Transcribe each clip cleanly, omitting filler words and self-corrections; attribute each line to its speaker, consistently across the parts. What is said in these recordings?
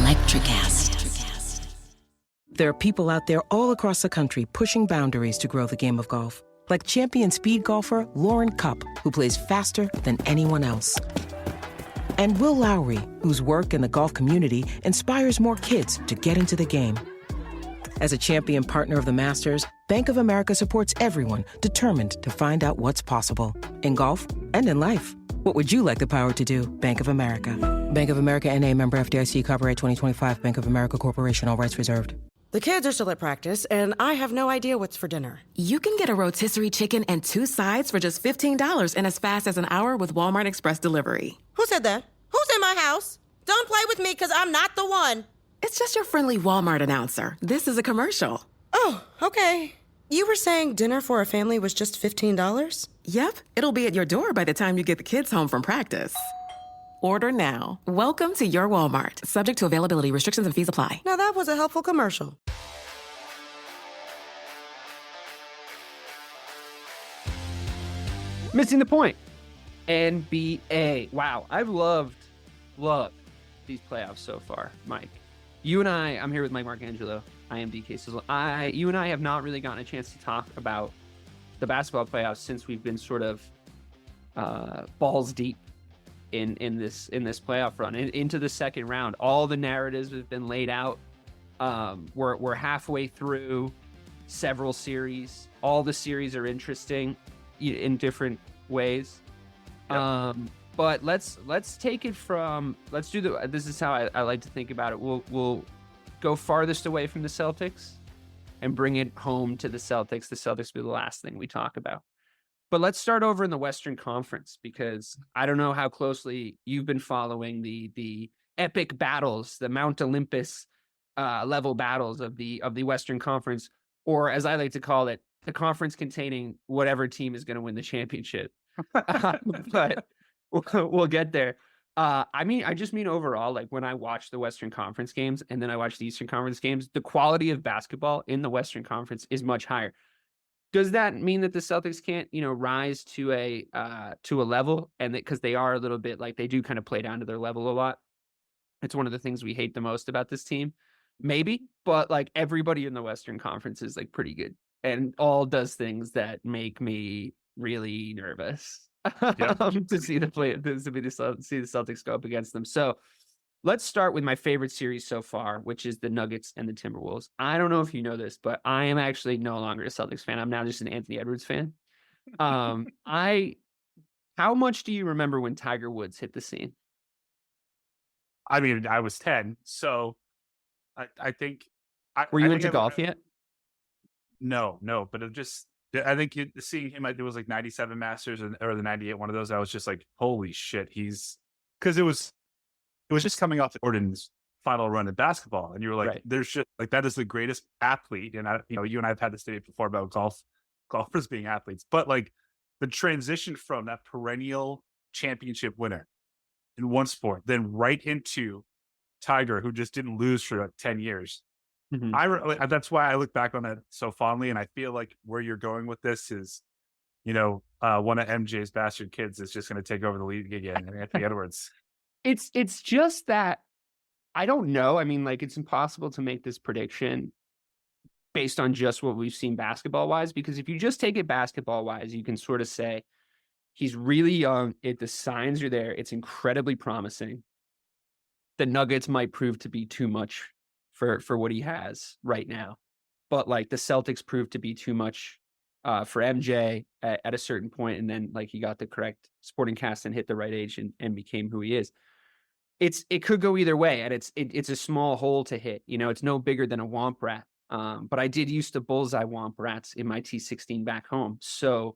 Speaker 1: Electricast.
Speaker 2: There are people out there all across the country pushing boundaries to grow the game of golf. Like champion speed golfer Lauren Cupp, who plays faster than anyone else. And Will Lowry, whose work in the golf community inspires more kids to get into the game. As a champion partner of the Masters, Bank of America supports everyone determined to find out what's possible. In golf and in life. What would you like the power to do? Bank of America. Bank of America N.A. member FDIC, copyright 2025, Bank of America Corporation, all rights reserved.
Speaker 3: The kids are still at practice, and I have no idea what's for dinner.
Speaker 4: You can get a rotisserie chicken and 2 sides for just $15 in as fast as an hour with Walmart Express Delivery.
Speaker 3: Who said that? Who's in my house? Don't play with me, because I'm not the one.
Speaker 4: It's just your friendly Walmart announcer. This is a commercial.
Speaker 3: Oh, okay. You were saying dinner for a family was just $15?
Speaker 4: Yep, it'll be at your door by the time you get the kids home from practice. Order now. Welcome to your Walmart. Subject to availability, restrictions and fees apply.
Speaker 3: Now that was a helpful commercial.
Speaker 5: Missing the point. NBA. Wow, I've loved these playoffs so far, Mike. You and I'm here with Mike Marcangelo. I am DK Sizzle. You and I have not really gotten a chance to talk about the basketball playoffs since we've been sort of balls deep in this playoff run into the second round. All the narratives have been laid out. We're halfway through several series. All the series are interesting in different ways. Yep. But let's take it from this is how I like to think about it. We'll go farthest away from the Celtics and bring it home to the Celtics. The Celtics will be the last thing we talk about. But let's start over in the Western Conference, because I don't know how closely you've been following the epic battles, the Mount Olympus level battles of the Western Conference, or as I like to call it, the conference containing whatever team is going to win the championship. But we'll get there. I just mean overall, like when I watch the Western Conference games and then I watch the Eastern Conference games, the quality of basketball in the Western Conference is much higher. Does that mean that the Celtics can't, rise to a level, and because they are a little bit like they do kind of play down to their level a lot? It's one of the things we hate the most about this team, maybe, but like everybody in the Western Conference is like pretty good and all does things that make me really nervous. Yep. to see the Celtics go up against them. So let's start with my favorite series so far, which is the Nuggets and the Timberwolves. I don't know if you know this, but I am actually no longer a Celtics fan. I'm now just an Anthony Edwards fan. How much do you remember when Tiger Woods hit the scene?
Speaker 6: I mean, I was 10, so I think.
Speaker 5: Were you into golf yet?
Speaker 6: No, but I think seeing him, it was like 97 Masters or the 98, one of those. I was just like, holy shit, because it was just coming off Jordan's final run in basketball, and you were like, right. There's just like that is the greatest athlete, and you and I have had this debate before about golfers being athletes, but like the transition from that perennial championship winner in one sport, then right into Tiger, who just didn't lose for like 10 years. Mm-hmm. That's why I look back on that so fondly, and I feel like where you're going with this is, one of MJ's bastard kids is just going to take over the league again, and Anthony Edwards.
Speaker 5: It's just that I don't know. I mean, like, it's impossible to make this prediction based on just what we've seen basketball wise, because if you just take it basketball wise, you can sort of say he's really young. The signs are there. It's incredibly promising. The Nuggets might prove to be too much for what he has right now. But like the Celtics proved to be too much for MJ at a certain point, and then like he got the correct sporting cast and hit the right age and became who he is. It could go either way, and it's a small hole to hit. It's no bigger than a womp rat. But I did used to bullseye womp rats in my T16 back home. So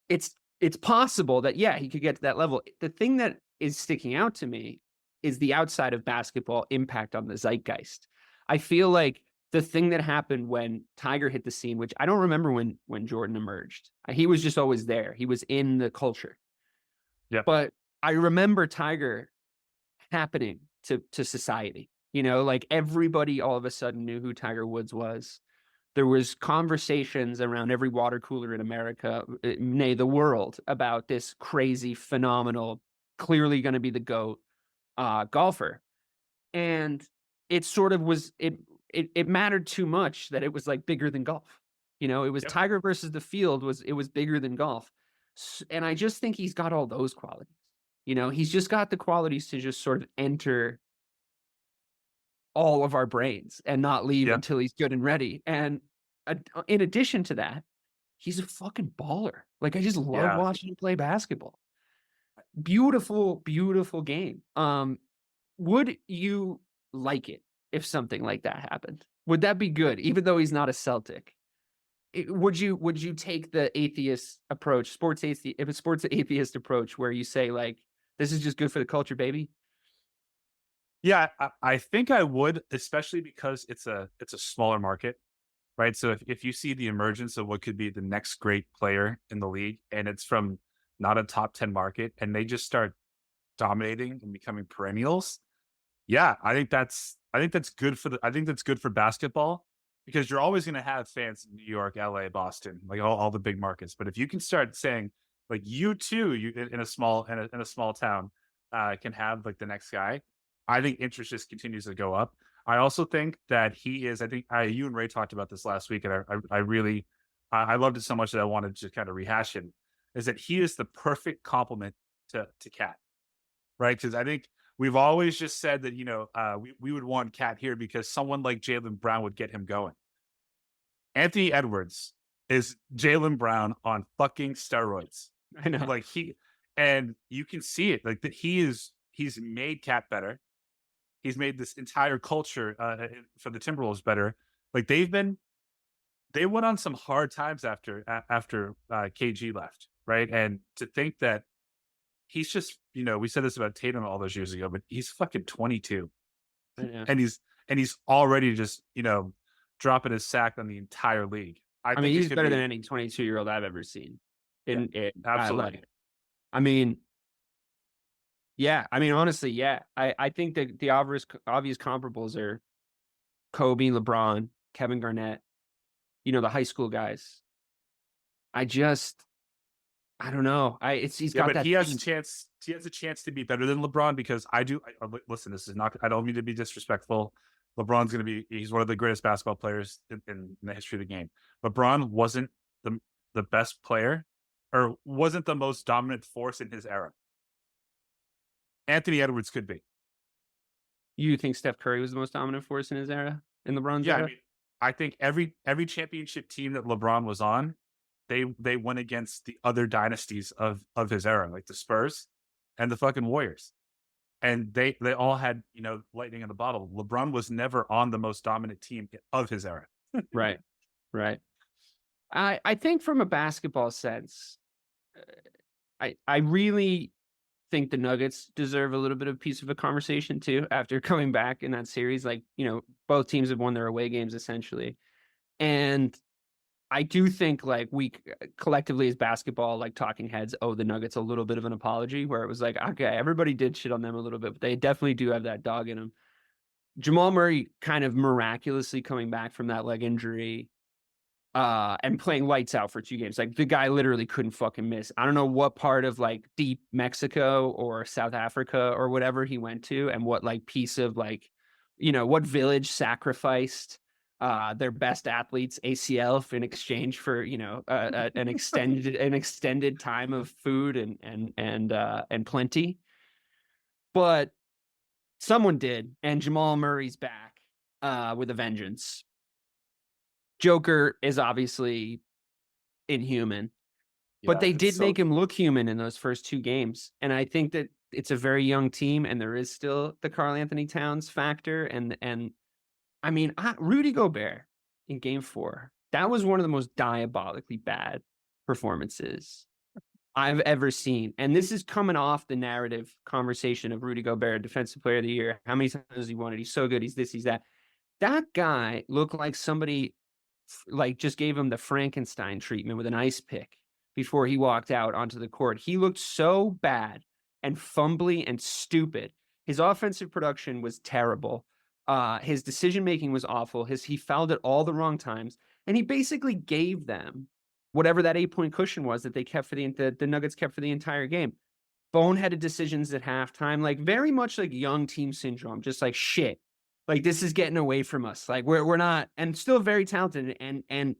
Speaker 5: it's possible that, yeah, he could get to that level. The thing that is sticking out to me is the outside of basketball impact on the zeitgeist. I feel like the thing that happened when Tiger hit the scene, which I don't remember when Jordan emerged. He was just always there. He was in the culture.
Speaker 6: Yeah.
Speaker 5: But I remember Tiger happening to society. Like everybody all of a sudden knew who Tiger Woods was. There was conversations around every water cooler in America, nay, the world, about this crazy, phenomenal, clearly going to be the GOAT golfer. And it sort of was it mattered too much that it was like bigger than golf. You know, it was Tiger versus the field was bigger than golf. And I just think he's got all those qualities. You know, he's just got the qualities to just sort of enter all of our brains and not leave until he's good and ready. And in addition to that, he's a fucking baller. Like, I just love watching him play basketball. Beautiful, beautiful game. Would you like it if something like that happened? Would that be good, even though he's not a Celtic? Would you take the atheist approach, if a sports atheist approach, where you say like, this is just good for the culture, baby?
Speaker 6: Yeah, I think I would, especially because it's a smaller market, right? So if you see the emergence of what could be the next great player in the league, and it's from not a top 10 market, and they just start dominating and becoming perennials, yeah, I think that's good for basketball, because you're always going to have fans in New York, LA, Boston, like all the big markets. But if you can start saying like, you too, in a small town can have like the next guy, I think interest just continues to go up. I also think that he is. I think you and Ray talked about this last week, and I really loved it so much that I wanted to kind of rehash it. Is that he is the perfect complement to Cat, right? Because I think we've always just said that, you know, we would want Cat here because someone like Jaylen Brown would get him going. Anthony Edwards is Jaylen Brown on fucking steroids.
Speaker 5: I know,
Speaker 6: like and you can see it, like that he's made Cat better. He's made this entire culture for the Timberwolves better. Like they went on some hard times after KG left, right? And to think that he's just, you know, we said this about Tatum all those years ago, but he's fucking 22, and he's already just, you know, dropping his sack on the entire league.
Speaker 5: I mean, he's better than any 22-year-old I've ever seen. Absolutely. I mean, honestly, yeah. I think that the obvious comparables are Kobe, LeBron, Kevin Garnett, you know, the high school guys. I don't know. He's got that.
Speaker 6: He has a chance. He has a chance to be better than LeBron, because listen, this is not. I don't mean to be disrespectful. LeBron's going to be. He's one of the greatest basketball players in the history of the game. LeBron wasn't the best player, or wasn't the most dominant force in his era. Anthony Edwards could be.
Speaker 5: You think Steph Curry was the most dominant force in his era, in LeBron's era?
Speaker 6: I mean, I think every championship team that LeBron was on, they went against the other dynasties of his era, like the Spurs and the fucking Warriors. And they all had, you know, lightning in the bottle. LeBron was never on the most dominant team of his era.
Speaker 5: Right. I think from a basketball sense, I really think the Nuggets deserve a little bit of piece of a conversation too, after coming back in that series. Like, you know, both teams have won their away games essentially. And I do think like we collectively as basketball, like talking heads, owe the Nuggets a little bit of an apology, where it was like, okay, everybody did shit on them a little bit, but they definitely do have that dog in them. Jamal Murray kind of miraculously coming back from that leg injury and playing lights out for 2 games. Like the guy literally couldn't fucking miss. I don't know what part of like deep Mexico or South Africa or whatever he went to, and what like piece of like, you know, what village sacrificed their best athletes ACL in exchange for, you know, an extended time of food and plenty. But someone did, and Jamal Murray's back with a vengeance. Joker is obviously inhuman, but they did make him look human in those first 2 games. And I think that it's a very young team, and there is still the Karl Anthony Towns factor. And I mean, Rudy Gobert in game 4, that was one of the most diabolically bad performances I've ever seen. And this is coming off the narrative conversation of Rudy Gobert, Defensive Player of the Year. How many times has he won it? He's so good. He's this, he's that. That guy looked like somebody like just gave him the Frankenstein treatment with an ice pick before he walked out onto the court. He looked so bad and fumbly and stupid. His offensive production was terrible. His decision-making was awful. He fouled at all the wrong times. And he basically gave them whatever that 8-point cushion was that they kept for the Nuggets kept for the entire game. Boneheaded decisions at halftime, like very much like young team syndrome, just like shit. Like this is getting away from us. Like we're not, and still very talented. And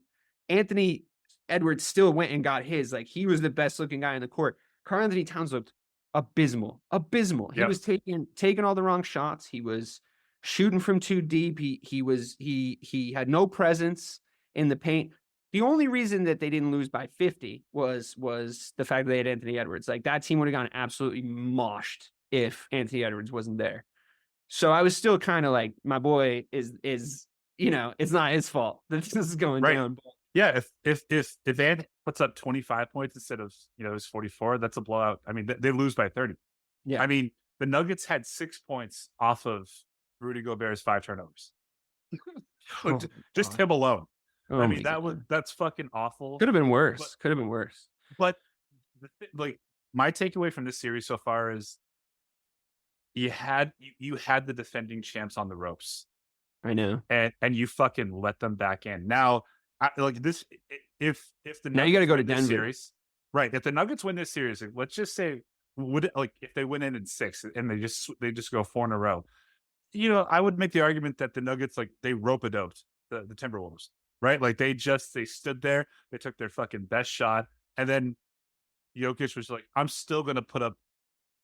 Speaker 5: Anthony Edwards still went and got his. Like he was the best looking guy on the court. Karl Anthony Towns looked abysmal. He was taking all the wrong shots. He was shooting from too deep. He had no presence in the paint. The only reason that they didn't lose by 50 was the fact that they had Anthony Edwards. Like that team would have gotten absolutely moshed if Anthony Edwards wasn't there. So I was still kind of like, my boy is it's not his fault that this is going down.
Speaker 6: Yeah, if Ant puts up 25 points instead of his 44, that's a blowout. I mean, they lose by 30.
Speaker 5: Yeah,
Speaker 6: I mean, the Nuggets had 6 points off of Rudy Gobert's 5 turnovers. Just him alone.
Speaker 5: Oh
Speaker 6: I mean, that's fucking awful.
Speaker 5: Could have been worse.
Speaker 6: But like my takeaway from this series so far is you had the defending champs on the ropes.
Speaker 5: I know,
Speaker 6: and you fucking let them back in. Now, like this, if the
Speaker 5: now you got to go to Denver
Speaker 6: series, right? If the Nuggets win this series, like, let's just say if they win in 6 and they just go 4 in a row, I would make the argument that the Nuggets they rope-a-doped the Timberwolves, right? Like they stood there, they took their fucking best shot, and then Jokic was like, I'm still gonna put up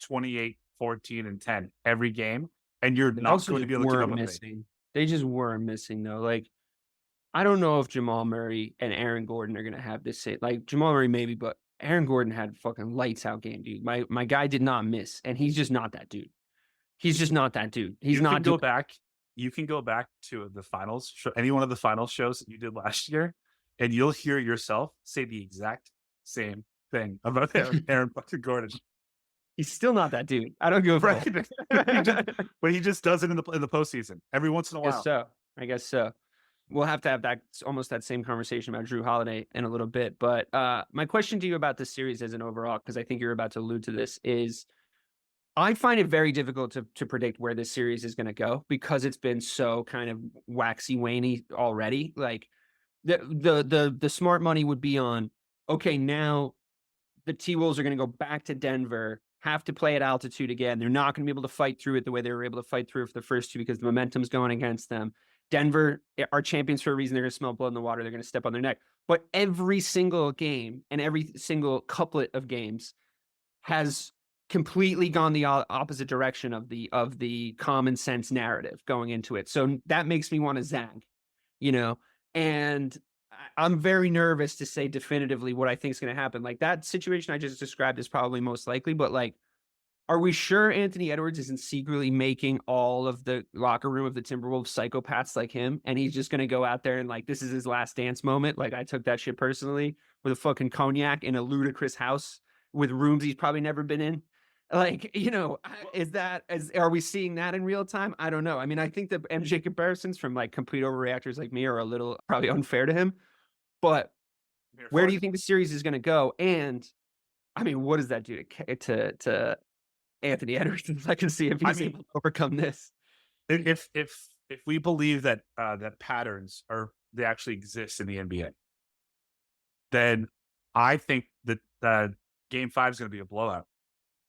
Speaker 6: 28, 14, and 10 every game, and you're not going to be able to keep up with me.
Speaker 5: They just were missing though. Like I don't know if Jamal Murray and Aaron Gordon are gonna have this same. Like Jamal Murray maybe, but Aaron Gordon had fucking lights out game, dude. My guy did not miss, and he's just not that dude. He's just not that dude. He's not.
Speaker 6: You can go back to the finals, any one of the finals shows that you did last year, and you'll hear yourself say the exact same thing about Aaron fucking Gordon.
Speaker 5: He's still not that dude. I don't give a fuck.
Speaker 6: But he just does it in the postseason every once in a while.
Speaker 5: I guess so. We'll have to have that same conversation about Drew Holiday in a little bit. But my question to you about this series as an overall, because I think you're about to allude to this, is I find it very difficult to predict where this series is going to go because it's been so kind of waxy waney already. Like the smart money would be on, okay, now the T-Wolves are going to go back to Denver, have to play at altitude again. They're not going to be able to fight through it the way they were able to fight through it for the first 2 because the momentum's going against them. Denver are champions for a reason. They're going to smell blood in the water. They're going to step on their neck. But every single game and every single couplet of games has completely gone the opposite direction of the common sense narrative going into it. So that makes me want to zag, and I'm very nervous to say definitively what I think is going to happen. Like that situation I just described is probably most likely, but like, are we sure Anthony Edwards isn't secretly making all of the locker room of the Timberwolves psychopaths like him? And he's just going to go out there and like, this is his last dance moment. Like I took that shit personally with a fucking cognac in a ludicrous house with rooms he's probably never been in. Like, are we seeing that in real time? I don't know. I mean, I think the MJ comparisons from like complete overreactors like me are a little probably unfair to him, but where do you think the series is going to go? And I mean, what does that do to Anthony Edwards? I can see if he's able to overcome this.
Speaker 6: If we believe that patterns they actually exist in the NBA, then I think that Game 5 is going to be a blowout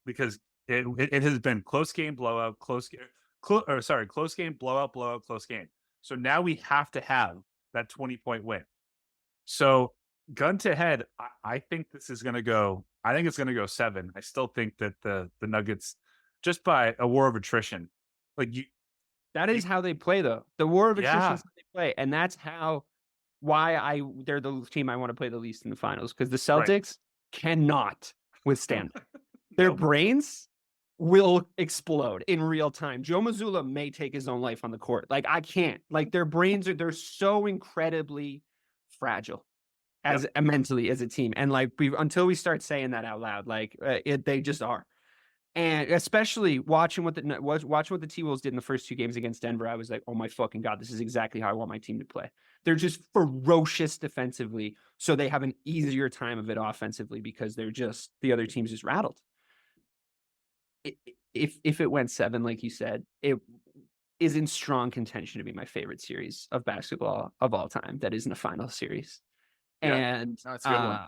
Speaker 6: because it has been close game, blowout, close game, blowout, close game. So now we have to have that 20-point win. So gun to head, I think this is going to go. I think it's going to go 7. I still think that the Nuggets, just by a war of attrition,
Speaker 5: that is how they play though. The war of attrition is how they play, and that's why they're the team I want to play the least in the finals because the Celtics cannot withstand their brains will explode in real time. Joe Mazzulla may take his own life on the court. Like I can't. Like their brains they're so incredibly fragile as mentally as a team, and like until we start saying that out loud, like they just are. And especially watching what the T-Wolves did in the first 2 games against Denver, I was like, oh my fucking God, this is exactly how I want my team to play. They're just ferocious defensively, so they have an easier time of it offensively because the other team's just rattled. If it went 7, like you said, it is in strong contention to be my favorite series of basketball of all time. That is in a final series. And
Speaker 6: that's a good one.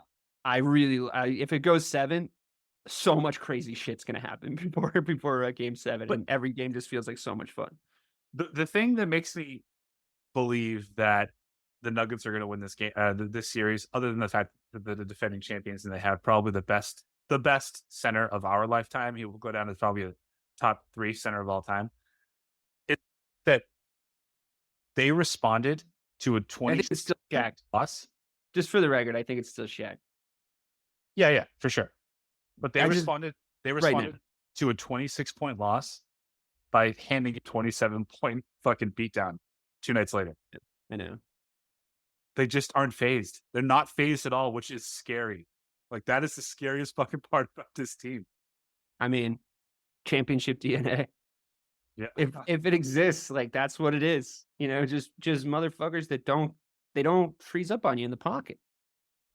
Speaker 5: I really, if it goes 7, so much crazy shit's gonna happen before Game 7, and every game just feels like so much fun.
Speaker 6: The thing that makes me believe that the Nuggets are going to win this game, this series, other than the fact that they're the defending champions and they have probably the best center of our lifetime. He will go down as probably a top 3 center of all time. It's that they responded to a
Speaker 5: I
Speaker 6: 20
Speaker 5: think it's still Shaq.
Speaker 6: plus.
Speaker 5: Just for the record, I think it's still Shaq.
Speaker 6: Yeah, for sure. But they
Speaker 5: I just-
Speaker 6: responded. They
Speaker 5: right
Speaker 6: responded
Speaker 5: now.
Speaker 6: to a 26-point loss by handing a 27-point fucking beatdown 2 nights later.
Speaker 5: I know.
Speaker 6: They just aren't phased. They're not phased at all, which is scary. Like, that is the scariest fucking part about this team.
Speaker 5: I mean, championship DNA.
Speaker 6: Yeah.
Speaker 5: If it exists, like that's what it is. You know, just motherfuckers that don't freeze up on you in the pocket.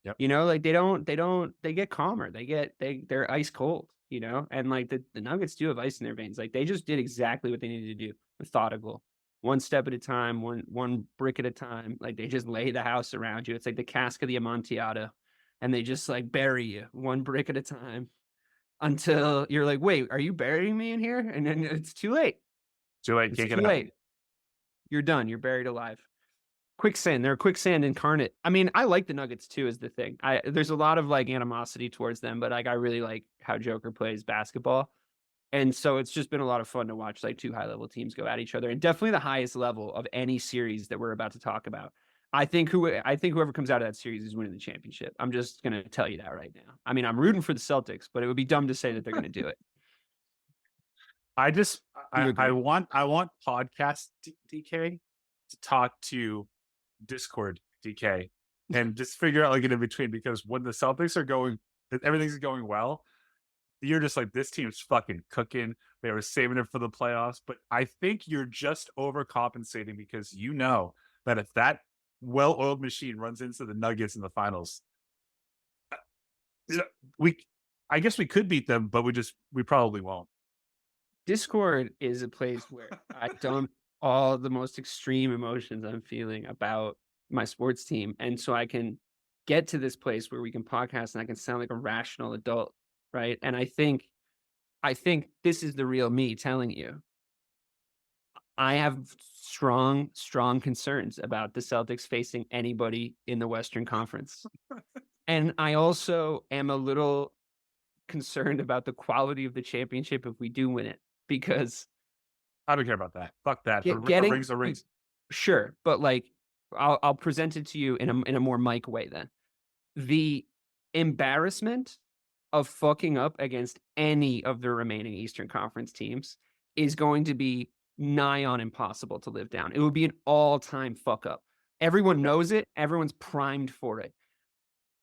Speaker 6: Yep.
Speaker 5: You know, like they get calmer. They're ice cold, you know, and like the Nuggets do have ice in their veins. Like they just did exactly what they needed to do. Methodical, one step at a time, one brick at a time. Like they just lay the house around you. It's like the cask of the Amontillado, and they just like bury you one brick at a time until you're like, wait, are you burying me in here? And then it's too late.
Speaker 6: Too late.
Speaker 5: It's
Speaker 6: Can't
Speaker 5: too
Speaker 6: get out.
Speaker 5: late. You're done. You're buried alive. Quicksand. They're quicksand incarnate. I mean, I like the Nuggets too, is the thing. There's a lot of like animosity towards them, but like I really like how Joker plays basketball. And so it's just been a lot of fun to watch like 2 high-level teams go at each other, and definitely the highest level of any series that we're about to talk about. I think whoever comes out of that series is winning the championship. I'm just gonna tell you that right now. I mean, I'm rooting for the Celtics, but it would be dumb to say that they're gonna do it.
Speaker 6: I
Speaker 5: agree?
Speaker 6: want podcast DK to talk to Discord DK and just figure out like an in between, because when the Celtics are going, everything's going well, you're just like, this team's fucking cooking. They were saving it for the playoffs. But I think you're just overcompensating, because you know that if that well-oiled machine runs into the Nuggets in the finals, I guess we could beat them, but we probably won't.
Speaker 5: Discord is a place where I dump all the most extreme emotions I'm feeling about my sports team. And so I can get to this place where we can podcast and I can sound like a rational adult. Right. And I think this is the real me telling you. I have strong concerns about the Celtics facing anybody in the Western Conference. And I also am a little concerned about the quality of the championship if we do win it, because
Speaker 6: I don't care about that. Fuck that. The
Speaker 5: getting
Speaker 6: rings are rings.
Speaker 5: Sure, but like I'll present it to you in a more Mike way then. The embarrassment of fucking up against any of the remaining Eastern Conference teams is going to be nigh on impossible to live down. It would be an all-time fuck up. Everyone knows it. Everyone's primed for it.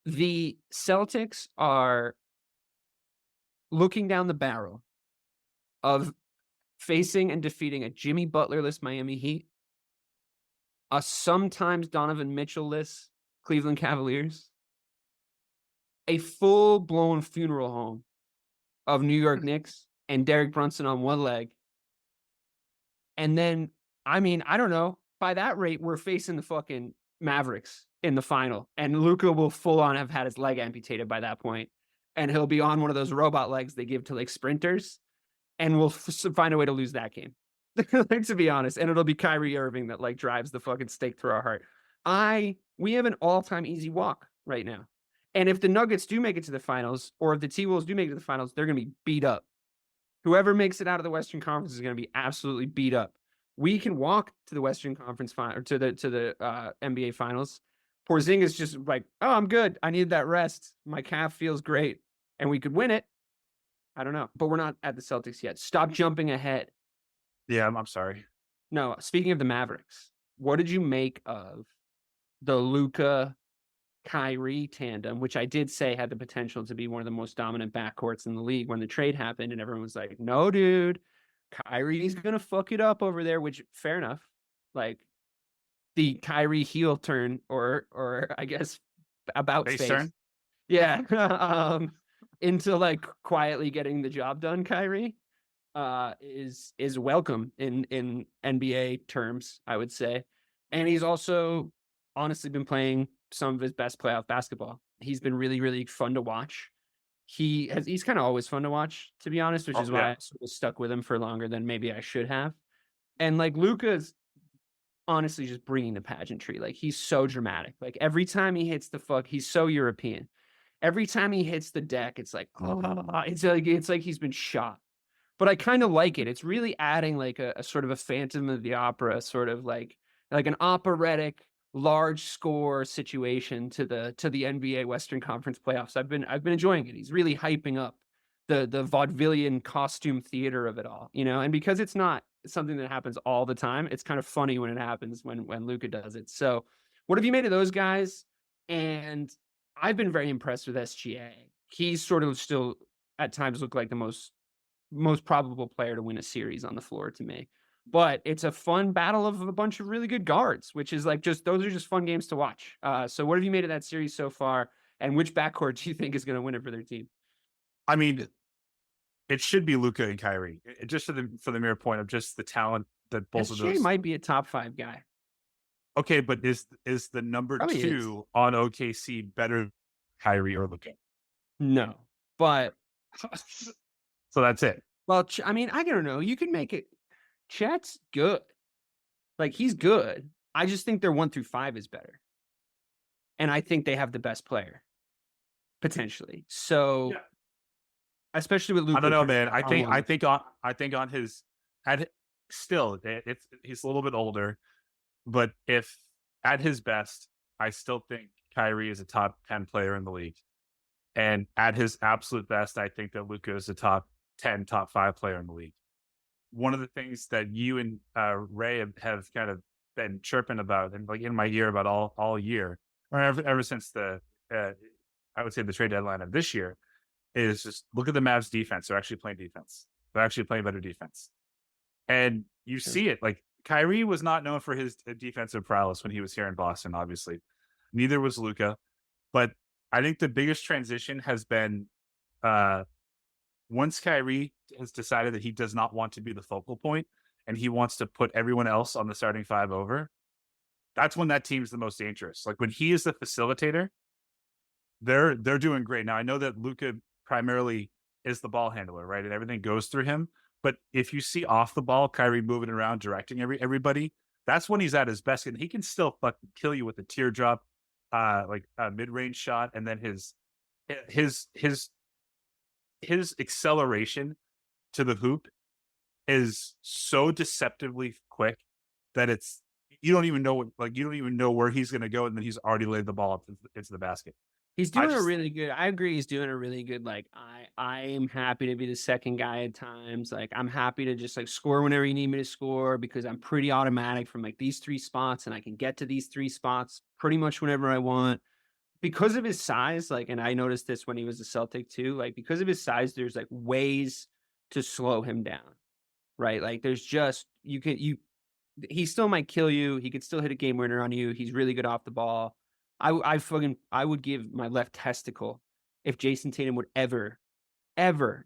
Speaker 5: The Celtics are looking down the barrel of facing and defeating a Jimmy Butler-less Miami Heat, a sometimes Donovan Mitchell-less Cleveland Cavaliers, a full-blown funeral home of New York Knicks and Derek Brunson on one leg. And then, I mean, I don't know, by that rate, we're facing the fucking Mavericks in the final. And Luka will full-on have had his leg amputated by that point. And he'll be on one of those robot legs they give to, like, sprinters. And we'll find a way to lose that game. Like, to be honest. And it'll be Kyrie Irving that, like, drives the fucking stake through our heart. We have an all-time easy walk right now. And if the Nuggets do make it to the finals, or if the T-Wolves do make it to the finals, they're going to be beat up. Whoever makes it out of the Western Conference is going to be absolutely beat up. We can walk to the Western Conference final, or to the NBA Finals. Porzingis just like, oh, I'm good. I need that rest. My calf feels great, and we could win it. I don't know, but we're not at the Celtics yet. Stop jumping ahead.
Speaker 6: Yeah, I'm sorry.
Speaker 5: No, speaking of the Mavericks, what did you make of the Luka Kyrie tandem, which I did say had the potential to be one of the most dominant backcourts in the league when the trade happened, and everyone was like, no, dude, Kyrie's going to fuck it up over there, which fair enough. Like the Kyrie heel turn, or I guess about
Speaker 6: Face
Speaker 5: face.
Speaker 6: turn?
Speaker 5: Yeah. Into like quietly getting the job done, Kyrie is welcome in NBA terms, I would say. And he's also honestly been playing some of his best playoff basketball. He's been really, really fun to watch. He's kind of always fun to watch, to be honest, which is why I sort of stuck with him for longer than maybe I should have. And like Luka's honestly just bringing the pageantry. Like he's so dramatic. Like every time he hits he's so European. Every time he hits the deck, it's like, it's like he's been shot. But I kind of like it. It's really adding like a sort of a Phantom of the Opera, sort of like an operatic large score situation to the NBA Western Conference playoffs. I've been enjoying it. He's really hyping up the vaudevillian costume theater of it all, you know. And because it's not something that happens all the time, it's kind of funny when it happens when Luka does it. So, what have you made of those guys? And I've been very impressed with SGA. He's sort of still at times looked like the most probable player to win a series on the floor to me. But it's a fun battle of a bunch of really good guards, which is like those are just fun games to watch. So what have you made of that series so far? And which backcourt do you think is going to win it for their team?
Speaker 6: I mean, it should be Luka and Kyrie, just for the mere point of just the talent that both of those
Speaker 5: might be a top 5 guy.
Speaker 6: Okay, but is the number
Speaker 5: Probably
Speaker 6: 2 on OKC better than Kyrie or Luka?
Speaker 5: No, but
Speaker 6: so that's it.
Speaker 5: Well, I mean, I don't know. You can make it. Chet's good. Like he's good. I just think their 1 through 5 is better, and I think they have the best player potentially. So, yeah. Especially with Luka.
Speaker 6: I don't know, man. I think on his he's a little bit older, but if at his best, I still think Kyrie is a top 10 player in the league, and at his absolute best, I think that Luka is a top 10, top 5 player in the league. One of the things that you and Ray have kind of been chirping about, and like in my ear about all year, or ever since I would say the trade deadline of this year, is just look at the Mavs defense. They're actually playing defense. They're actually playing better defense. And you see it. Like Kyrie was not known for his defensive prowess when he was here in Boston, obviously. Neither was Luka. But I think the biggest transition has been once Kyrie has decided that he does not want to be the focal point and he wants to put everyone else on the starting 5 over, that's when that team's the most dangerous. Like when he is the facilitator, they're doing great. Now I know that Luka primarily is the ball handler, right? And everything goes through him. But if you see off the ball, Kyrie moving around, directing everybody, that's when he's at his best. And he can still fucking kill you with a teardrop, like a mid-range shot, and then his acceleration to the hoop is so deceptively quick that you don't even know where he's going to go, and then he's already laid the ball up into the basket.
Speaker 5: He's doing a really good. I agree. He's doing a really good. Like I am happy to be the second guy at times. Like I'm happy to just like score whenever you need me to score because I'm pretty automatic from like these 3 spots, and I can get to these 3 spots pretty much whenever I want. Because of his size, like, and I noticed this when he was a Celtic too. Like because of his size, there's like ways to slow him down, right? Like there's just he still might kill you. He could still hit a game winner on you. He's really good off the ball. I would give my left testicle if Jayson Tatum would ever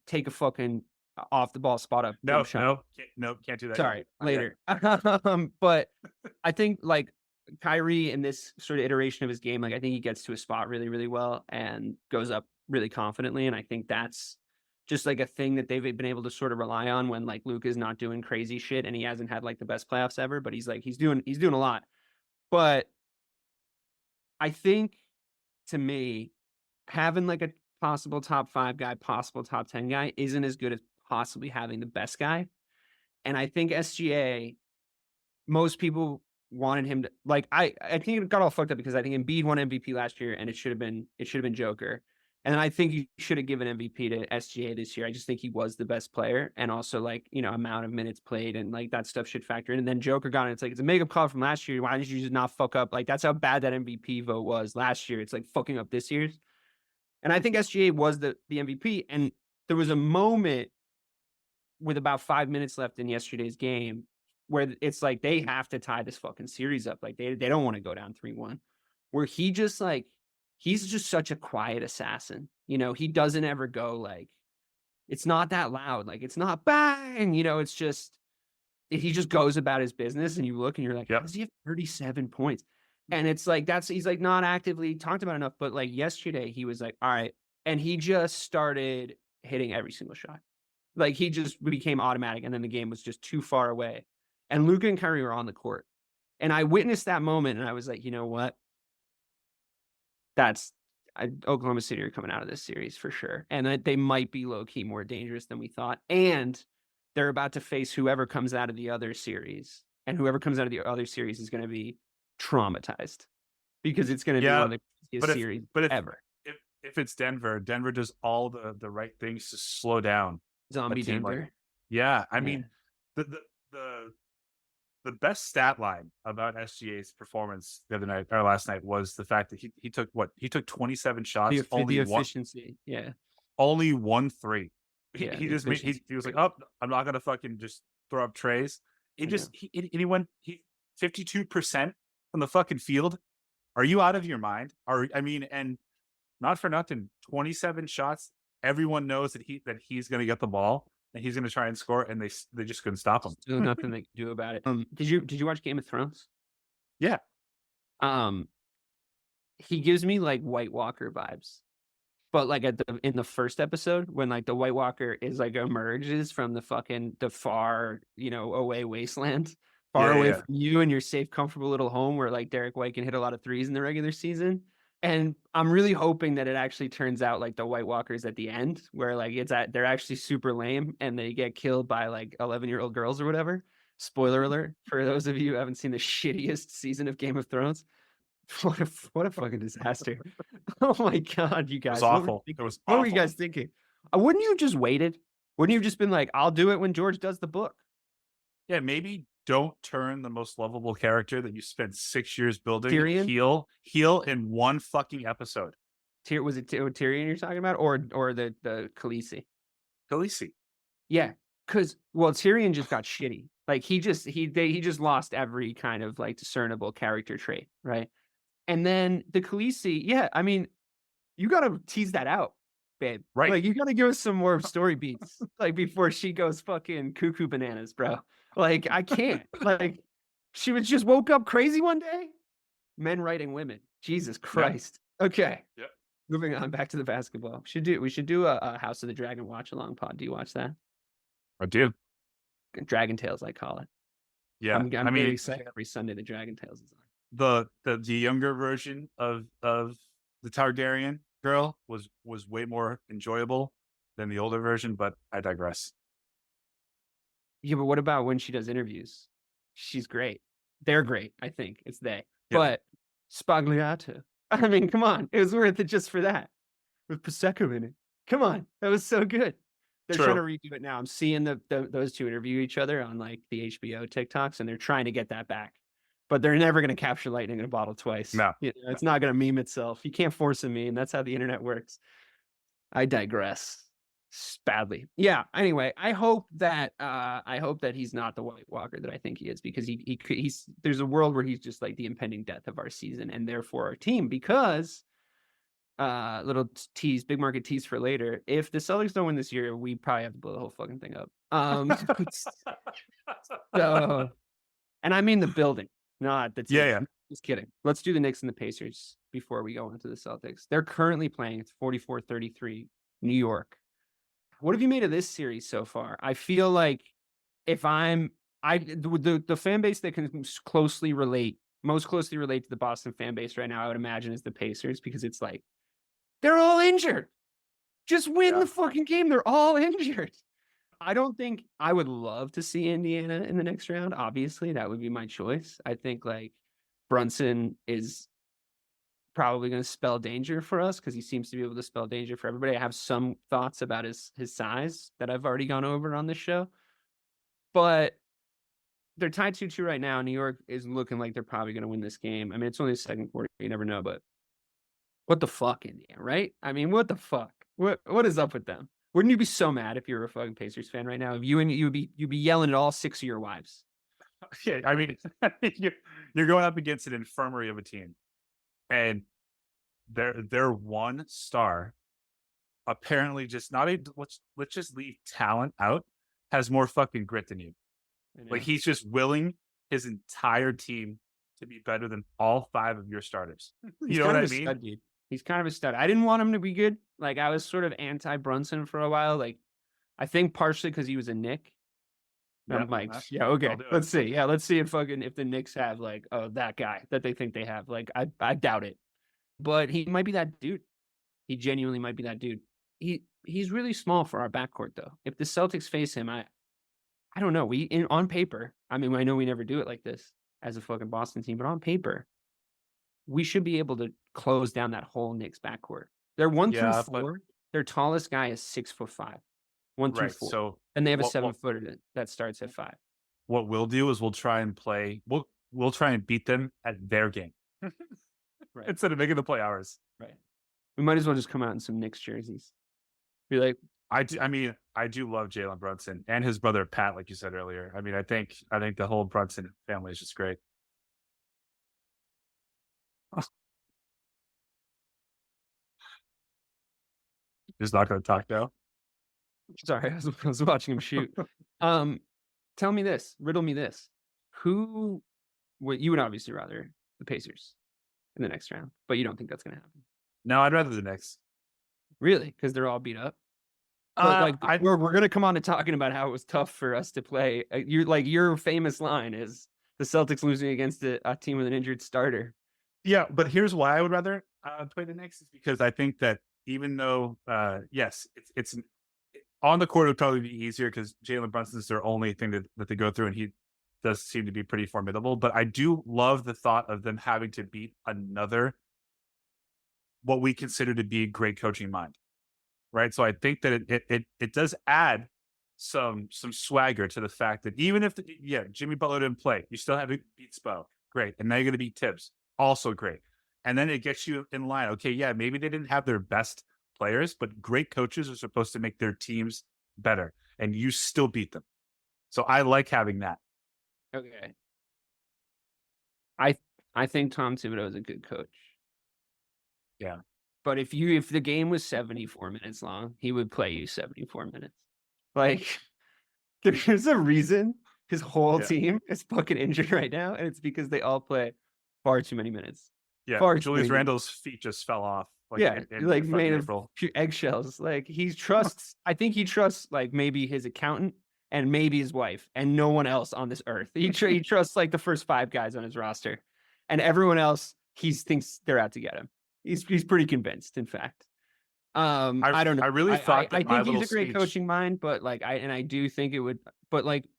Speaker 5: take a fucking off the ball spot up.
Speaker 6: No, can't do that.
Speaker 5: Sorry, later. But I think like Kyrie in this sort of iteration of his game, like I think he gets to a spot really, really well and goes up really confidently. And I think that's just like a thing that they've been able to sort of rely on when like Luka is not doing crazy shit and he hasn't had like the best playoffs ever, but he's doing a lot. But I think to me, having like a possible top 5 guy, possible top 10 guy isn't as good as possibly having the best guy. And I think SGA, most people wanted him to like, I think it got all fucked up because I think Embiid won MVP last year and it should have been Joker. And then I think you should have given MVP to SGA this year. I just think he was the best player. And also like, you know, amount of minutes played and like that stuff should factor in. And then Joker got it. It's like, it's a makeup call from last year. Why did you just not fuck up? Like that's how bad that MVP vote was last year. It's like fucking up this year's. And I think SGA was the MVP. And there was a moment with about 5 minutes left in yesterday's game where it's like, they have to tie this fucking series up. Like they don't want to go down 3-1 where he just like, he's just such a quiet assassin. You know, he doesn't ever go like, it's not that loud. Like it's not bang, you know, it's just, he just goes about his business and you look and you're like, how does he have 37 points? And it's like, he's like not actively talked about enough, but like yesterday he was like, all right. And he just started hitting every single shot. Like he just became automatic and then the game was just too far away. and Luka and Kyrie were on the court. And I witnessed that moment, and I was like, you know what? Oklahoma City are coming out of this series for sure. And that they might be low-key more dangerous than we thought. And they're about to face whoever comes out of the other series. And whoever comes out of the other series is going to be traumatized because it's going to be one of the craziest series ever.
Speaker 6: If it's Denver does all the right things to slow down
Speaker 5: Zombie Denver.
Speaker 6: I mean, the best stat line about SGA's performance the other night or last night was the fact that he took 27 shots,
Speaker 5: the efficiency.
Speaker 6: Only 1 3.
Speaker 5: Yeah,
Speaker 6: He just he was like, oh, I'm not gonna fucking just throw up trays. He 52% from the fucking field. Are you out of your mind? And not for nothing, 27 shots. Everyone knows that he's gonna get the ball. And he's going to try and score, and they just couldn't stop him.
Speaker 5: Still nothing they can do about it. Did you watch Game of Thrones?
Speaker 6: Yeah.
Speaker 5: He gives me like White Walker vibes, but like in the first episode when like the White Walker is like emerges from the far away wasteland, far away from you and your safe, comfortable little home where like Derek White can hit a lot of threes in the regular season. And I'm really hoping that it actually turns out like the White Walkers at the end, where like they're actually super lame and they get killed by like 11-year-old girls or whatever. Spoiler alert for those of you who haven't seen the shittiest season of Game of Thrones. What a fucking disaster! Oh my god, you guys!
Speaker 6: It was awful.
Speaker 5: What were you guys thinking? Wouldn't you have just waited? Wouldn't you have just been like, "I'll do it when George does the book"?
Speaker 6: Yeah, maybe don't turn the most lovable character that you spent 6 years building
Speaker 5: Tyrion?
Speaker 6: heel in one fucking episode.
Speaker 5: Was it Tyrion you're talking about, or the Khaleesi?
Speaker 6: Khaleesi.
Speaker 5: Yeah, because Tyrion just got shitty. Like he just lost every kind of like discernible character trait, right? And then the Khaleesi, yeah, I mean, you gotta tease that out, babe.
Speaker 6: Right.
Speaker 5: Like you gotta give us some more story beats, like before she goes fucking cuckoo bananas, bro. Like I can't. Like she was just woke up crazy one day. Men writing women. Jesus Christ. Yep. Okay.
Speaker 6: Yep.
Speaker 5: Moving on back to the basketball. We should do a House of the Dragon watch along pod. Do you watch that?
Speaker 6: I do.
Speaker 5: Dragon Tales, I call it.
Speaker 6: Yeah.
Speaker 5: I'm really excited every Sunday the Dragon Tales is on.
Speaker 6: The younger version of the Targaryen girl was way more enjoyable than the older version, but I digress.
Speaker 5: Yeah, but what about when she does interviews? She's great. They're great, I think. It's they.
Speaker 6: Yeah.
Speaker 5: But Spagliato. I mean, come on. It was worth it just for that. With Prosecco in it. Come on. That was so good. They're trying to redo it now. I'm seeing those two interview each other on like the HBO TikToks, and they're trying to get that back. But they're never going to capture lightning in a bottle twice.
Speaker 6: No.
Speaker 5: It's not going to meme itself. You can't force a meme. That's how the internet works. I digress. Badly. Yeah. Anyway, I hope that he's not the White Walker that I think he is, because he's there's a world where he's just like the impending death of our season and therefore our team, because little tease, big market tease for later. If the Celtics don't win this year, we probably have to blow the whole fucking thing up. So, and I mean the building, not the team.
Speaker 6: Yeah.
Speaker 5: Just kidding. Let's do the Knicks and the Pacers before we go into the Celtics. They're currently playing. It's 44-33, New York. What have you made of this series so far? I feel like if the fan base that can most closely relate to the Boston fan base right now, I would imagine is the Pacers, because it's like they're all injured. Just win the fucking game. They're all injured. I don't think I would love to see Indiana in the next round. Obviously, that would be my choice. I think like Brunson is probably going to spell danger for us, because he seems to be able to spell danger for everybody. I have some thoughts about his size that I've already gone over on this show, but they're tied 2-2 right now. New York is looking like they're probably going to win this game. I mean, it's only the second quarter. You never know, but what the fuck, Indiana, right? I mean, what the fuck? What is up with them? Wouldn't you be so mad if you were a fucking Pacers fan right now? If you'd be yelling at all 6 of your wives.
Speaker 6: Yeah, I mean, you're going up against an infirmary of a team. And their one star apparently just let's just leave talent out, has more fucking grit than you. Like he's just willing his entire team to be better than all 5 of your starters. You know what I mean?
Speaker 5: Stud, dude. He's kind of a stud. I didn't want him to be good. Like I was sort of anti Brunson for a while. Like I think partially because he was a Knick.
Speaker 6: Yep,
Speaker 5: Mike's. Yeah, okay.
Speaker 6: I'll do it.
Speaker 5: Let's see. Yeah, let's see if the Knicks have like that guy that they think they have. Like I doubt it. But he might be that dude. He genuinely might be that dude. He's really small for our backcourt though. If the Celtics face him, I don't know. On paper, I mean, I know we never do it like this as a fucking Boston team, but on paper, we should be able to close down that whole Knicks backcourt. They're 1 through 4. Their tallest guy is 6'5", 1 through
Speaker 6: Right.
Speaker 5: 4.
Speaker 6: So
Speaker 5: And they have a
Speaker 6: what-
Speaker 5: 7-footer that starts at 5.
Speaker 6: what we'll do is we'll try and play. We'll try and beat them at their game
Speaker 5: Right.
Speaker 6: instead of making the play ours.
Speaker 5: Right. We might as well just come out in some Knicks jerseys. Be like,
Speaker 6: I do love Jalen Brunson and his brother Pat, like you said earlier. I mean, I think the whole Brunson family is just great. Just not going to talk now.
Speaker 5: sorry, I was watching him shoot. Tell me this, riddle me this. You would obviously rather the Pacers in the next round, but you don't think that's going to happen.
Speaker 6: No, I'd rather the Knicks.
Speaker 5: Really? Because they're all beat up? But we're going to come on to talking about how it was tough for us to play. Your famous line is the Celtics losing against a team with an injured starter.
Speaker 6: Yeah, but here's why I would rather play the Knicks is because I think that even though, yes, it's on the court, it would probably be easier because Jalen Brunson is their only thing that they go through, and he does seem to be pretty formidable. But I do love the thought of them having to beat another, what we consider to be great coaching mind, right? So I think that it does add some swagger to the fact that even if Jimmy Butler didn't play, you still have to beat Spo, great, and now you're going to beat Tibbs, also great, and then it gets you in line. Okay, yeah, maybe they didn't have their best players, but great coaches are supposed to make their teams better, and you still beat them. So I like having that.
Speaker 5: Okay. I think Tom Thibodeau is a good coach.
Speaker 6: Yeah.
Speaker 5: But if the game was 74 minutes long, he would play you 74 minutes. Like, there's a reason his whole team is fucking injured right now, and it's because they all play far too many minutes.
Speaker 6: Yeah,
Speaker 5: Far
Speaker 6: Julius
Speaker 5: too many
Speaker 6: Randle's feet just fell off.
Speaker 5: like made of
Speaker 6: April.
Speaker 5: pure eggshells. Like I think he trusts like maybe his accountant and maybe his wife and no one else on this earth. He trusts like the first 5 guys on his roster, and everyone else he thinks they're out to get him. He's pretty convinced, in fact. I don't know.
Speaker 6: I really thought that
Speaker 5: I
Speaker 6: my
Speaker 5: think he's
Speaker 6: little
Speaker 5: a great
Speaker 6: speech-
Speaker 5: coaching mind, but I do think it would. But like,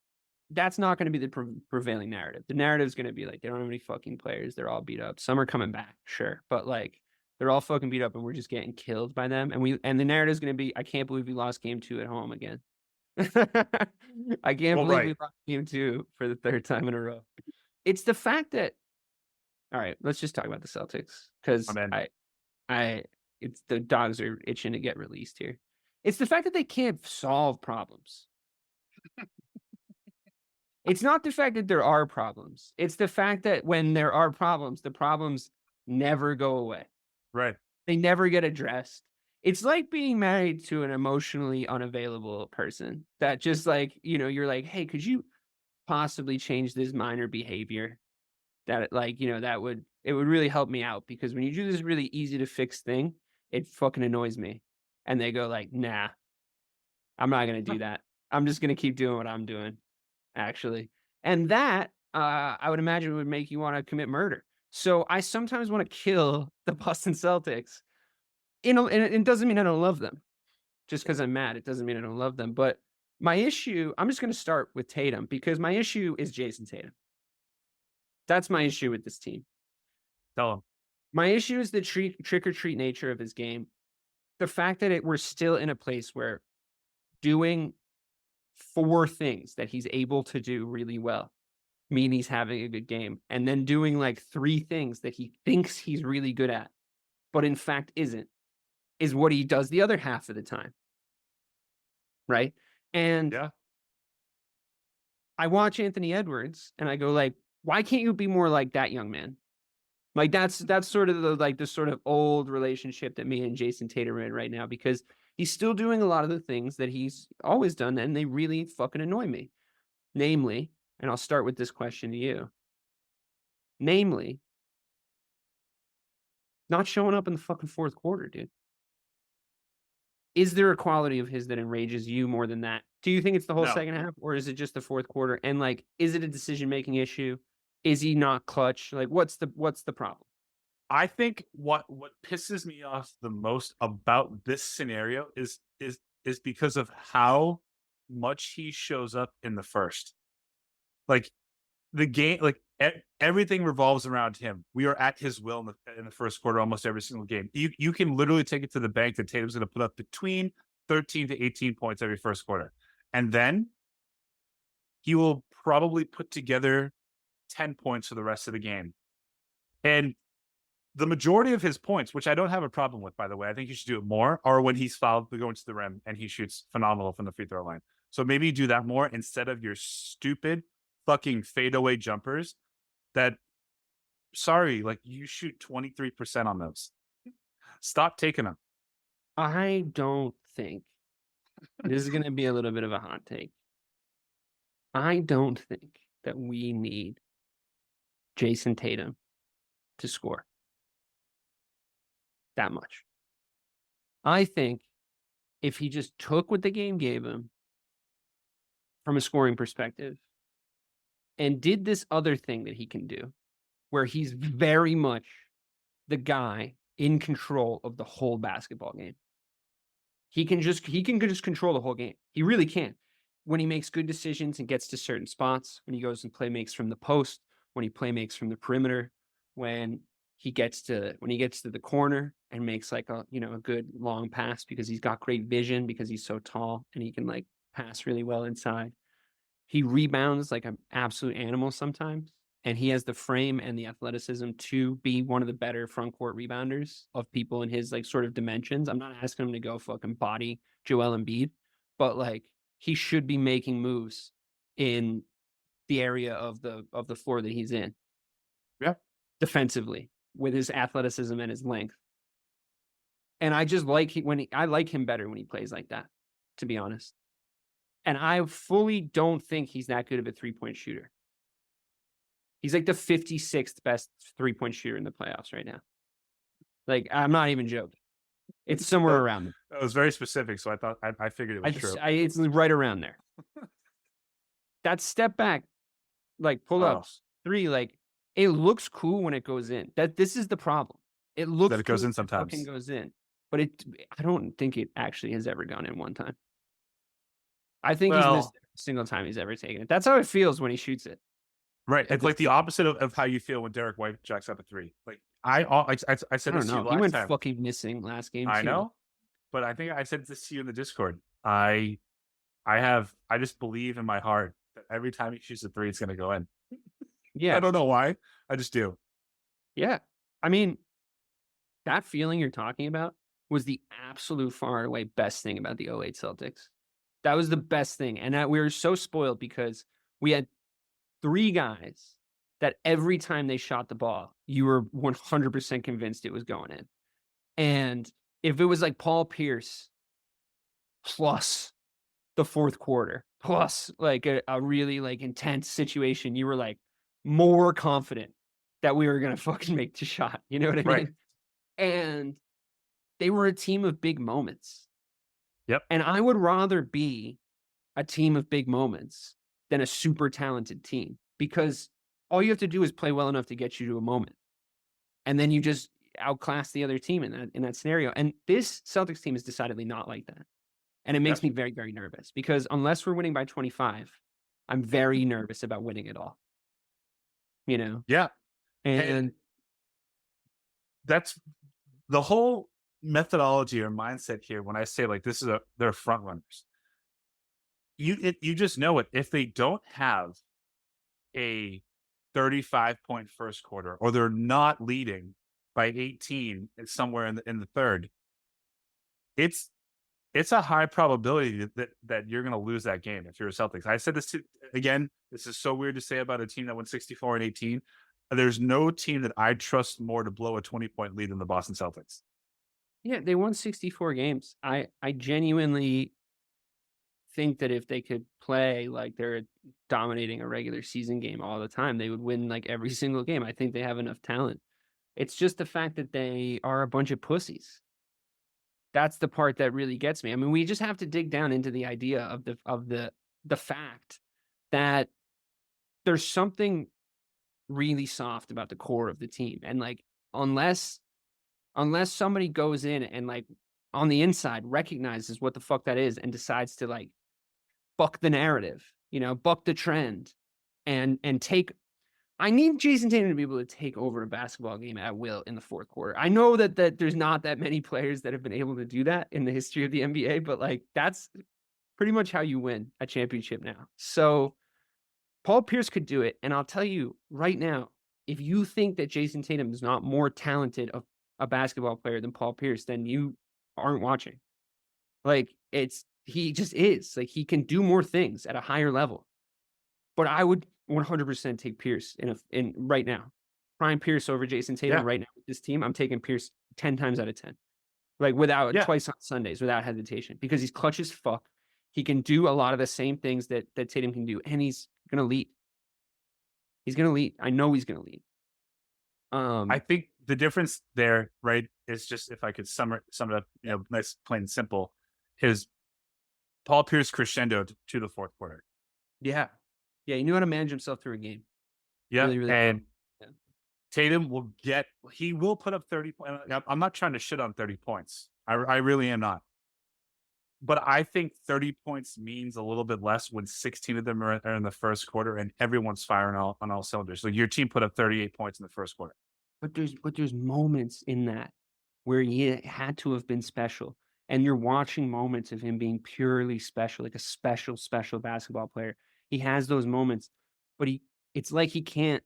Speaker 5: that's not going to be the prevailing narrative. The narrative is going to be like they don't have any fucking players. They're all beat up. Some are coming back, sure, but like they're all fucking beat up, and we're just getting killed by them. And the narrative is going to be, I can't believe we lost game 2 at home again. I can't believe we lost game 2 for the 3rd time in a row. It's the fact that. All right, let's just talk about the Celtics because it's the dogs are itching to get released here. It's the fact that they can't solve problems. It's not the fact that there are problems. It's the fact that when there are problems, the problems never go away.
Speaker 6: Right.
Speaker 5: They never get addressed. It's like being married to an emotionally unavailable person that just like, you're like, hey, could you possibly change this minor behavior? That it would really help me out because when you do this really easy to fix thing, it fucking annoys me. And they go like, nah, I'm not going to do that. I'm just going to keep doing what I'm doing, actually. And that, I would imagine would make you want to commit murder. So I sometimes want to kill the Boston Celtics. And it doesn't mean I don't love them. Just because I'm mad, it doesn't mean I don't love them. But my issue, I'm just going to start with Tatum because my issue is Jayson Tatum. That's my issue with this team.
Speaker 6: Tell him.
Speaker 5: My issue is the trick-or-treat nature of his game. The fact that we're still in a place where doing 4 things that he's able to do really well mean he's having a good game. And then doing like 3 things that he thinks he's really good at, but in fact isn't, is what he does the other half of the time. Right? And I watch Anthony Edwards and I go like, why can't you be more like that young man? Like that's sort of the sort of old relationship that me and Jayson Tatum are in right now because he's still doing a lot of the things that he's always done and they really fucking annoy me. Namely, and I'll start with this question to you. Namely, not showing up in the fucking 4th quarter, dude. Is there a quality of his that enrages you more than that? Do you think it's the whole
Speaker 6: No.
Speaker 5: second half, or is it just the fourth quarter? And like, is it a decision-making issue? Is he not clutch? Like, what's the problem?
Speaker 6: I think what pisses me off the most about this scenario is because of how much he shows up in the first. Like the game, like everything revolves around him. We are at his will in the first quarter almost every single game. You can literally take it to the bank that Tatum's going to put up between 13 to 18 points every first quarter. And then he will probably put together 10 points for the rest of the game. And the majority of his points, which I don't have a problem with, by the way, I think you should do it more, are when he's fouled to go into the rim and he shoots phenomenal from the free throw line. So maybe do that more instead of your stupid fucking fadeaway jumpers that, sorry, like you shoot 23% on those. Stop taking them.
Speaker 5: I don't think this is going to be a little bit of a hot take. I don't think that we need Jayson Tatum to score that much. I think if he just took what the game gave him from a scoring perspective and did this other thing that he can do, where he's very much the guy in control of the whole basketball game. He can just control the whole game. He really can. When he makes good decisions and gets to certain spots, when he goes and play makes from the post, when he play makes from the perimeter, when he gets to the corner and makes like a good long pass because he's got great vision because he's so tall and he can like pass really well inside. He rebounds like an absolute animal sometimes, and he has the frame and the athleticism to be one of the better front court rebounders of people in his like sort of dimensions. I'm not asking him to go fucking body Joel Embiid, but like he should be making moves in the area of the floor that he's in.
Speaker 6: Yeah.
Speaker 5: Defensively with his athleticism and his length. And I just like I like him better when he plays like that, to be honest. And I fully don't think he's that good of a 3-point shooter. He's like the 56th best 3-point shooter in the playoffs right now. Like, I'm not even joking. It's somewhere around there.
Speaker 6: That was very specific, so I thought I figured it was true.
Speaker 5: It's right around there. That step back, like pull-ups, three, like it looks cool when it goes in. This is the problem. It looks
Speaker 6: that it goes
Speaker 5: cool
Speaker 6: in sometimes.
Speaker 5: It fucking goes in, but I don't think it actually has ever gone in one time. I think he's missed every single time he's ever taken it. That's how it feels when he shoots it.
Speaker 6: Right. It's like the opposite of how you feel when Derek White jacks up a three. Like I said this to you last
Speaker 5: he went
Speaker 6: time.
Speaker 5: fucking missing last game.
Speaker 6: I know, but I think I said this to you in the Discord. I just believe in my heart that every time he shoots a three, it's going to go in.
Speaker 5: Yeah.
Speaker 6: I don't know why. I just do.
Speaker 5: Yeah. I mean, that feeling you're talking about was the absolute far and away best thing about the 08 Celtics. That was the best thing. And we were so spoiled because we had three guys that every time they shot the ball, you were 100% convinced it was going in. And if it was like Paul Pierce plus the fourth quarter, plus like a really like intense situation, you were like more confident that we were going to fucking make the shot. You know what I mean?
Speaker 6: Right.
Speaker 5: And they were a team of big moments.
Speaker 6: Yep.
Speaker 5: And I would rather be a team of big moments than a super talented team, because all you have to do is play well enough to get you to a moment. And then you just outclass the other team in that scenario. And this Celtics team is decidedly not like that. And it makes me very, very nervous because unless we're winning by 25, I'm very nervous about winning it all. You know?
Speaker 6: Yeah.
Speaker 5: And
Speaker 6: that's the whole methodology or mindset here. When I say like they're front runners, you just know it. If they don't have a 35-point first quarter, or they're not leading by 18 somewhere in the third, it's a high probability that you're going to lose that game if you're a Celtics. I said this again. This is so weird to say about a team that went 64-18. There's no team that I trust more to blow a 20-point lead than the Boston Celtics.
Speaker 5: Yeah, they won 64 games. I genuinely think that if they could play like they're dominating a regular season game all the time, they would win like every single game. I think they have enough talent. It's just the fact that they are a bunch of pussies. That's the part that really gets me. I mean, we just have to dig down into the idea of the fact that there's something really soft about the core of the team. And like, unless somebody goes in and like on the inside recognizes what the fuck that is and decides to like buck the narrative, buck the trend and take. I need Jayson Tatum to be able to take over a basketball game at will in the fourth quarter. I know that there's not that many players that have been able to do that in the history of the NBA, but like that's pretty much how you win a championship now. So Paul Pierce could do it. And I'll tell you right now, if you think that Jayson Tatum is not more talented of a basketball player than Paul Pierce, then you aren't watching. Like he just is. Like he can do more things at a higher level. But I would 100% take Pierce in right now. Prime Pierce over Jayson Tatum right now with this team. I'm taking Pierce 10 times out of 10. Like twice on Sundays without hesitation, because he's clutch as fuck. He can do a lot of the same things that Tatum can do, and he's going to lead. He's going to lead. I know he's going to lead.
Speaker 6: I think the difference there, right, is just, if I could sum it up, nice, plain and simple, is Paul Pierce crescendoed to the fourth quarter.
Speaker 5: Yeah. Yeah, he knew how to manage himself through a game.
Speaker 6: Yeah,
Speaker 5: really, really
Speaker 6: and Tatum he will put up 30 points. I'm not trying to shit on 30 points. I really am not. But I think 30 points means a little bit less when 16 of them are in the first quarter and everyone's firing on all cylinders. So your team put up 38 points in the first quarter.
Speaker 5: But there's moments in that where he had to have been special. And you're watching moments of him being purely special, like a special basketball player. He has those moments, but it's like he can't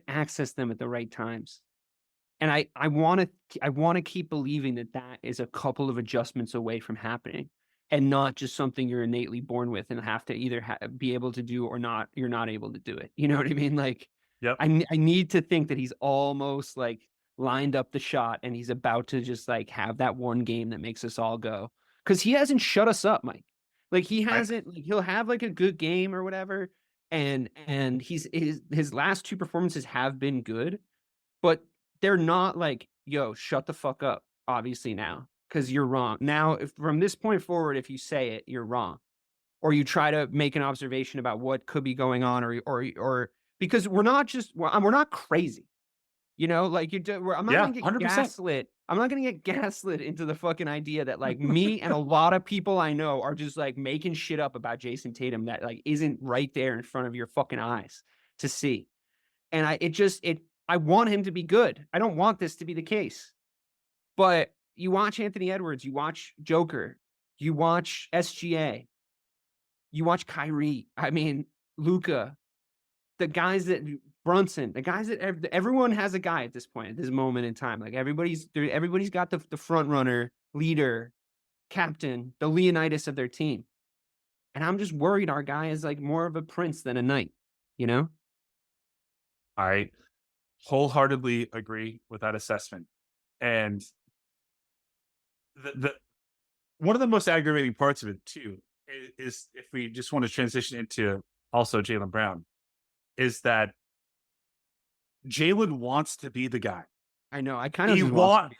Speaker 5: access them at the right times. And I want to keep believing that is a couple of adjustments away from happening, and not just something you're innately born with and have to either be able to do or not. You're not able to do it. You know what I mean? Like,
Speaker 6: yep.
Speaker 5: I need to think that he's almost like lined up the shot and he's about to just like have that one game that makes us all go, because he hasn't shut us up, Mike. Like he hasn't. Like he'll have like a good game or whatever, and his last two performances have been good, but they're not like, yo, shut the fuck up, obviously now, because you're wrong. Now, if from this point forward, if you say it, you're wrong. Or you try to make an observation about what could be going on, or because we're not crazy. Like I'm not going to get
Speaker 6: 100%.
Speaker 5: gaslit. I'm not going to get gaslit into the fucking idea that like me and a lot of people I know are just like making shit up about Jayson Tatum that like isn't right there in front of your fucking eyes to see. And I want him to be good. I don't want this to be the case. But you watch Anthony Edwards, you watch Joker, you watch SGA, you watch Kyrie. I mean, Luka, the guys that Brunson, the guys that everyone has a guy at this point, at this moment in time. Like everybody's got the front runner, leader, captain, the Leonidas of their team. And I'm just worried our guy is like more of a prince than a knight,
Speaker 6: I wholeheartedly agree with that assessment. And the one of the most aggravating parts of it too is, if we just want to transition into also Jaylen Brown, is that Jaylen wants to be the guy.
Speaker 5: I know. I kind of just want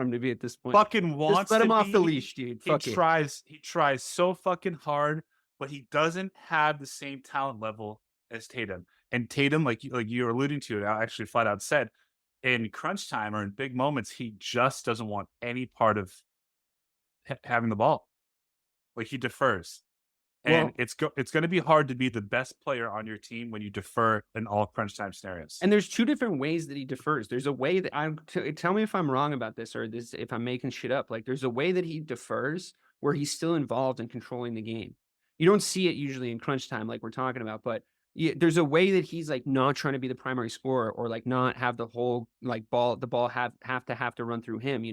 Speaker 5: him to be at this point.
Speaker 6: Fucking wants
Speaker 5: just let him
Speaker 6: to
Speaker 5: off
Speaker 6: be.
Speaker 5: the leash, dude.
Speaker 6: He tries so fucking hard, but he doesn't have the same talent level as Tatum. And Tatum, like you were alluding to, it actually flat out said, in crunch time or in big moments, he just doesn't want any part of having the ball. Like he defers. And it's going to be hard to be the best player on your team when you defer in all crunch time scenarios.
Speaker 5: And there's two different ways that he defers. There's a way that tell me if I'm wrong about this, or this if I'm making shit up. Like there's a way that he defers where he's still involved in controlling the game. You don't see it usually in crunch time, like we're talking about, but there's a way that he's like not trying to be the primary scorer, or like not have the whole like the ball have to run through him.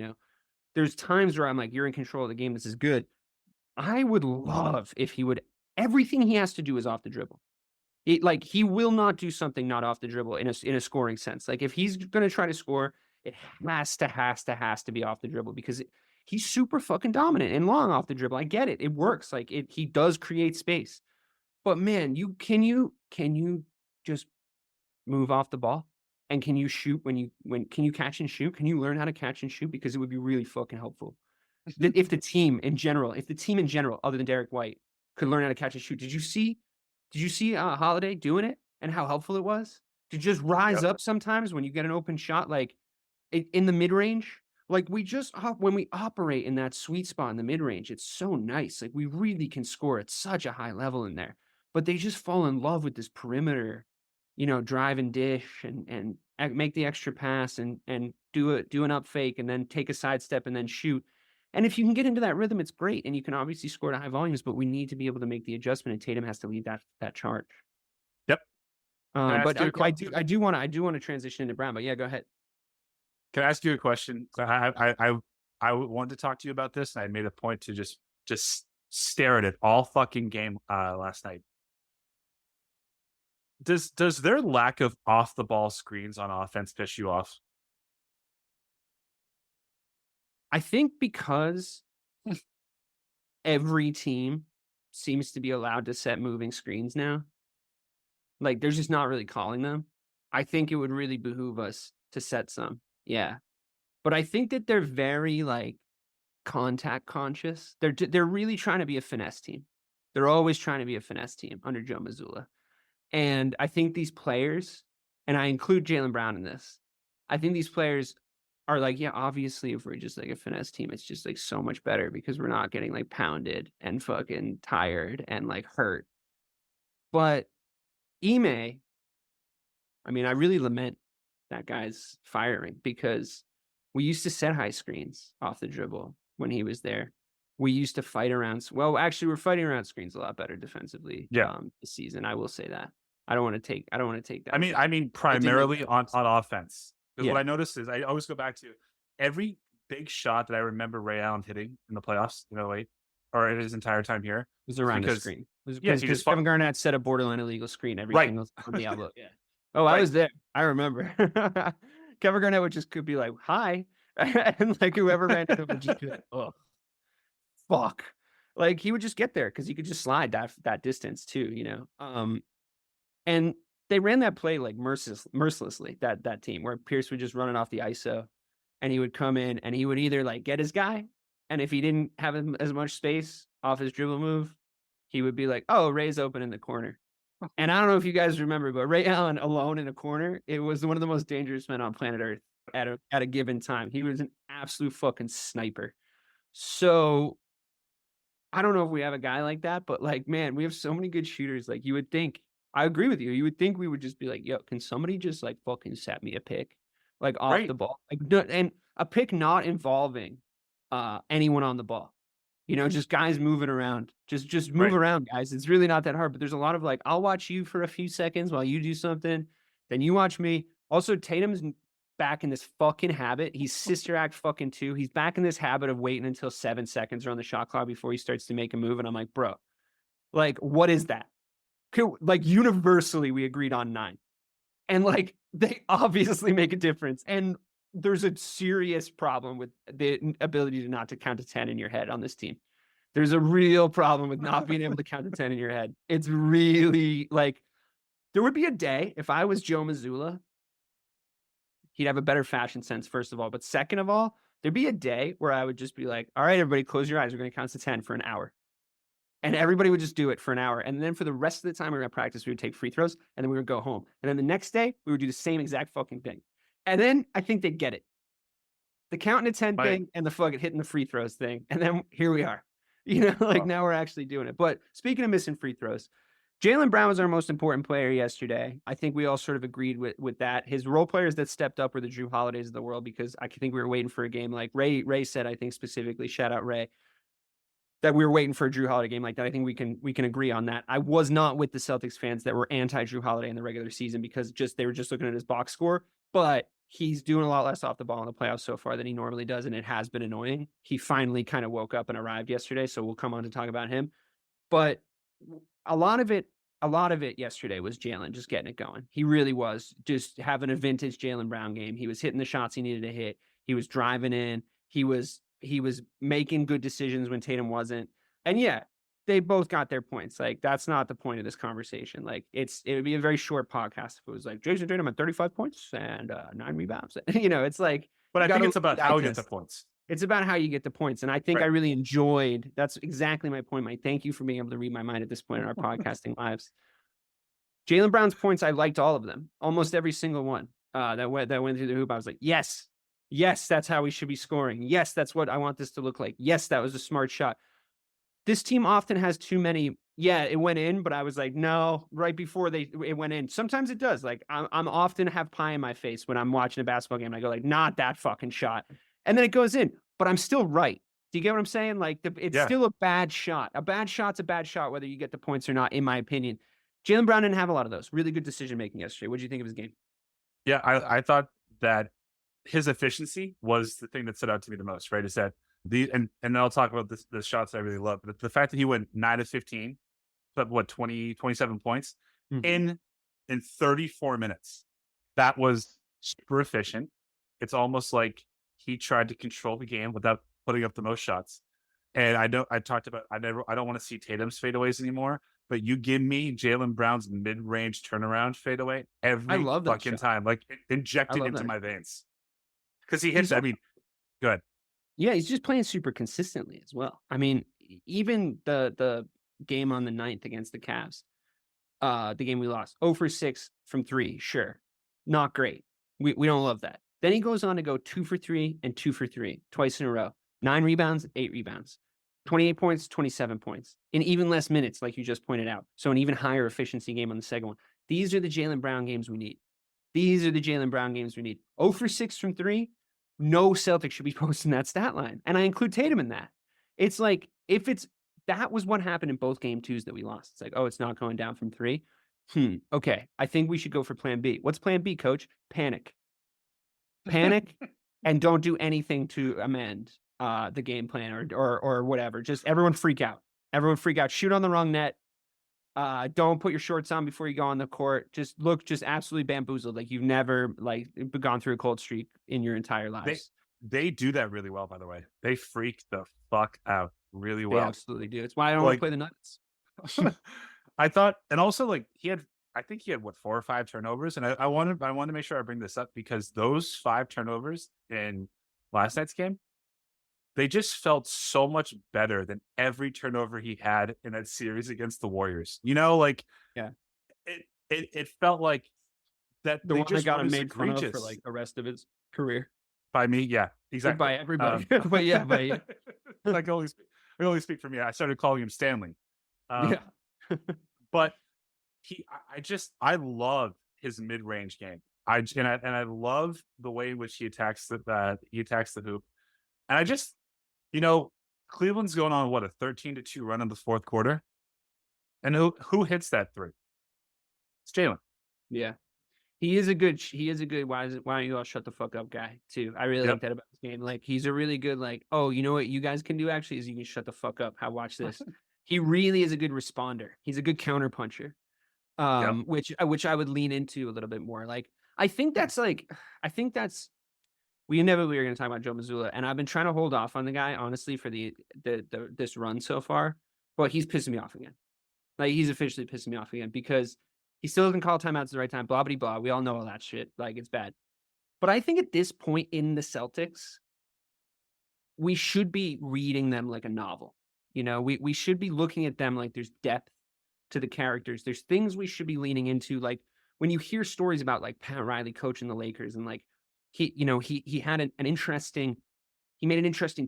Speaker 5: There's times where I'm like, you're in control of the game. This is good. I would love if he would. Everything he has to do is off the dribble. He will not do something not off the dribble in a scoring sense. Like if he's going to try to score, it has to be off the dribble, because he's super fucking dominant and long off the dribble. I get it. It works. Like he does create space. But man, can you just move off the ball? And can you shoot can you catch and shoot? Can you learn how to catch and shoot? Because it would be really fucking helpful. if the team in general, other than Derek White, could learn how to catch and shoot. Did you see Holiday doing it and how helpful it was to just rise up sometimes when you get an open shot, like in the mid range? Like when we operate in that sweet spot in the mid range, it's so nice. Like we really can score at such a high level in there, but they just fall in love with this perimeter, drive and dish and make the extra pass and do an up fake and then take a sidestep and then shoot. And if you can get into that rhythm, it's great. And you can obviously score at high volumes, but we need to be able to make the adjustment, and Tatum has to lead that charge.
Speaker 6: Yep.
Speaker 5: But I do want to transition into Brown, but yeah, go ahead.
Speaker 6: Can I ask you a question? I wanted to talk to you about this, and I made a point to just stare at it all fucking game last night. Does their lack of off the ball screens on offense piss you off?
Speaker 5: I think because every team seems to be allowed to set moving screens now. Like they're just not really calling them. I think it would really behoove us to set some. Yeah. But I think that they're very like contact conscious. They're really trying to be a finesse team. They're always trying to be a finesse team under Joe Mazzulla. And I think these players, and I include Jaylen Brown in this, I think these players are like, yeah, obviously if we're just like a finesse team, it's just like so much better because we're not getting like pounded and fucking tired and like hurt. But Ime, I mean, I really lament that guy's firing because we used to set high screens off the dribble when he was there. We used to fight around. Well, actually, we're fighting around screens a lot better defensively. This season, I will say that. I don't want to take that.
Speaker 6: I mean, primarily on offense. Because what I noticed is I always go back to every big shot that I remember Ray Allen hitting in the playoffs, or his entire time here.
Speaker 5: It was around the screen. Because Kevin Garnett set a borderline illegal screen every single time the outlook. Yeah. Oh, I was there. I remember. Kevin Garnett could be like, hi. And like whoever ran into him would just be like, oh, fuck. Like he would just get there because he could just slide that distance too, And they ran that play like mercilessly, that team, where Pierce would just run it off the ISO and he would come in and he would either like get his guy. And if he didn't have as much space off his dribble move, he would be like, oh, Ray's open in the corner. And I don't know if you guys remember, but Ray Allen alone in a corner, it was one of the most dangerous men on planet Earth at a given time. He was an absolute fucking sniper. So I don't know if we have a guy like that, but like, man, we have so many good shooters. Like you would think, I agree with you. You would think we would just be like, yo, can somebody just like fucking set me a pick? Like off the ball. Like, and a pick not involving anyone on the ball. Just guys moving around. Just move around, guys. It's really not that hard. But there's a lot of like, I'll watch you for a few seconds while you do something. Then you watch me. Also, Tatum's back in this fucking habit. He's sister act fucking 2. He's back in this habit of waiting until 7 seconds are on the shot clock before he starts to make a move. And I'm like, bro, like, what is that? Like universally we agreed on 9. And like, they obviously make a difference. And there's a serious problem with the ability to count to 10 in your head on this team. There's a real problem with not being able to count to 10 in your head. It's really like, there would be a day if I was Joe Mazzulla, he'd have a better fashion sense, first of all. But second of all, there'd be a day where I would just be like, all right, everybody close your eyes. We're going to count to 10 for an hour. And everybody would just do it for an hour. And then for the rest of the time we were at practice, we would take free throws and then we would go home. And then the next day we would do the same exact fucking thing. And then I think they'd get it. The counting to 10 thing and the fucking hitting the free throws thing. And then here we are. Now we're actually doing it. But speaking of missing free throws, Jaylen Brown was our most important player yesterday. I think we all sort of agreed with that. His role players that stepped up were the Drew Holidays of the world, because I think we were waiting for a game like Ray said, I think specifically, shout out Ray, that we were waiting for a Drew Holiday game like that. I think we can agree on that. I was not with the Celtics fans that were anti-Drew Holiday in the regular season because they were just looking at his box score. But he's doing a lot less off the ball in the playoffs so far than he normally does, and it has been annoying. He finally kind of woke up and arrived yesterday, so we'll come on to talk about him. But a lot of it yesterday was Jaylen just getting it going. He really was just having a vintage Jaylen Brown game. He was hitting the shots he needed to hit. He was driving in. He was making good decisions when Tatum wasn't. And yeah, they both got their points. Like, that's not the point of this conversation. Like, it would be a very short podcast if it was like Jayson Tatum had 35 points and 9 rebounds. It's like,
Speaker 6: but I think it's about how he gets the points.
Speaker 5: It's about how you get the points. And I think
Speaker 6: Right.
Speaker 5: I really enjoyed, that's exactly my point, Mike. Thank you for being able to read my mind at this point in our podcasting lives. Jaylen Brown's points, I liked all of them, almost every single one that went through the hoop. I was like, yes, that's how we should be scoring. Yes, that's what I want this to look like. Yes, that was a smart shot. This team often has too many. Yeah, it went in, but I was like, no, right before it went in. Sometimes it does. Like I'm often have pie in my face when I'm watching a basketball game. And I go like, not that fucking shot, and then it goes in, but I'm still right. Do you get what I'm saying? Like it's still a bad shot. A bad shot's a bad shot, whether you get the points or not, in my opinion. Jaylen Brown didn't have a lot of those. Really good decision making yesterday. What did you think of his game?
Speaker 6: Yeah, I thought that his efficiency was the thing that stood out to me the most, right? Is that and then I'll talk about the shots I really love. But the fact that he went 9 of 15, but what 27 points in 34 minutes. That was super efficient. It's almost like he tried to control the game without putting up the most shots. And I talked about I don't want to see Tatum's fadeaways anymore. But you give me Jaylen Brown's mid-range turnaround fadeaway every fucking time, like injected into my veins. Because he hits. I mean, good.
Speaker 5: Yeah, he's just playing super consistently as well. I mean, even the game on the 9th against the Cavs, the game we lost, 0 for 6 from 3, sure, not great. We don't love that. Then he goes on to go 2 for 3 and 2 for 3 twice in a row. 9 rebounds, 8 rebounds. 28 points, 27 points in even less minutes, like you just pointed out. So an even higher efficiency game on the second one. These are the Jaylen Brown games we need. 0 for 6 from 3. No Celtics should be posting that stat line. And I include Tatum in that. It's like, that was what happened in both game 2s that we lost. It's like, oh, it's not going down from 3. Okay. I think we should go for plan B. What's plan B, coach? Panic. And don't do anything to amend the game plan or whatever. Just everyone freak out. Shoot on the wrong net. Don't put your shorts on before you go on the court. Just look absolutely bamboozled, like you've never gone through a cold streak in your entire lives.
Speaker 6: They do that really well, by the way. They freak the fuck out really well.
Speaker 5: They absolutely do. It's why I don't want to play the Nuggets.
Speaker 6: I thought, and also I think he had 4 or 5 turnovers, and I wanted to make sure I bring this up because those 5 turnovers in last night's game, they just felt so much better than every turnover he had in that series against the Warriors. You know, like it felt like that
Speaker 5: the one that got him made
Speaker 6: egregious.
Speaker 5: Fun of for like the rest of his career.
Speaker 6: By me, yeah, exactly.
Speaker 5: By everybody, but yeah, by you.
Speaker 6: I only speak for me. I started calling him Stanley. But I love his mid-range game. I love the way in which he attacks the hoop. And I just, Cleveland's going on what, a 13-2 run in the fourth quarter, and who hits that 3? It's Jaylen.
Speaker 5: Yeah, he is a good. Why don't you all shut the fuck up guy too? I really like that about this game. Like he's a really good. Like, oh, you know what you guys can do actually is you can shut the fuck up. Watch this. He really is a good responder. He's a good counterpuncher. Which I would lean into a little bit more. Like I think that's we inevitably are going to talk about Joe Mazzulla, and I've been trying to hold off on the guy honestly for this run so far, but he's pissing me off again. Like he's officially pissing me off again because he still doesn't call timeouts at the right time. Blah blah blah. We all know all that shit. Like it's bad. But I think at this point in the Celtics, we should be reading them like a novel. We should be looking at them like there's depth to the characters. There's things we should be leaning into. Like when you hear stories about like Pat Riley coaching the Lakers and like he had an interesting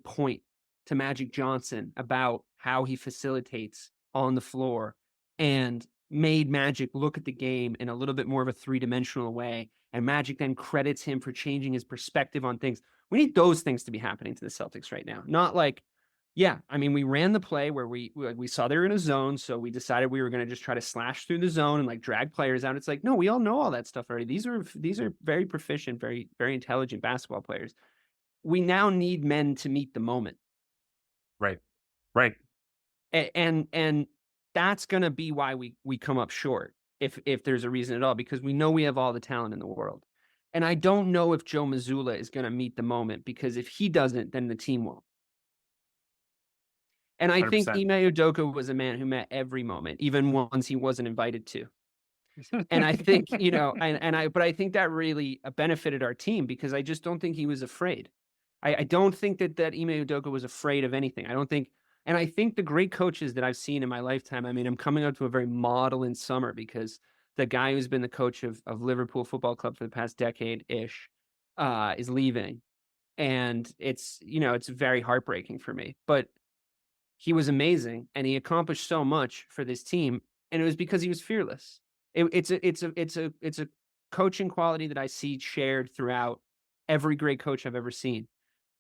Speaker 5: point to Magic Johnson about how he facilitates on the floor and made Magic look at the game in a little bit more of a 3-dimensional way. And Magic then credits him for changing his perspective on things. We need those things to be happening to the Celtics right now. Not like, yeah, I mean, we ran the play where we saw they were in a zone, so we decided we were going to just try to slash through the zone and like drag players out. It's like, no, we all know all that stuff already. These are very proficient, very, very intelligent basketball players. We now need men to meet the moment.
Speaker 6: Right.
Speaker 5: And that's going to be why we come up short if there's a reason at all, because we know we have all the talent in the world. And I don't know if Joe Mazzulla is going to meet the moment, because if he doesn't, then the team won't. And I 100%. Think Ime Udoka was a man who met every moment, even ones he wasn't invited to. And I think, but I think that really benefited our team because I just don't think he was afraid. I don't think that Ime Udoka was afraid of anything. I don't think, and I think the great coaches that I've seen in my lifetime, I mean, I'm coming up to a very maudlin summer because the guy who's been the coach of Liverpool Football Club for the past decade-ish is leaving. And it's, it's very heartbreaking for me. But he was amazing and he accomplished so much for this team. And it was because he was fearless. It's a coaching quality that I see shared throughout every great coach I've ever seen.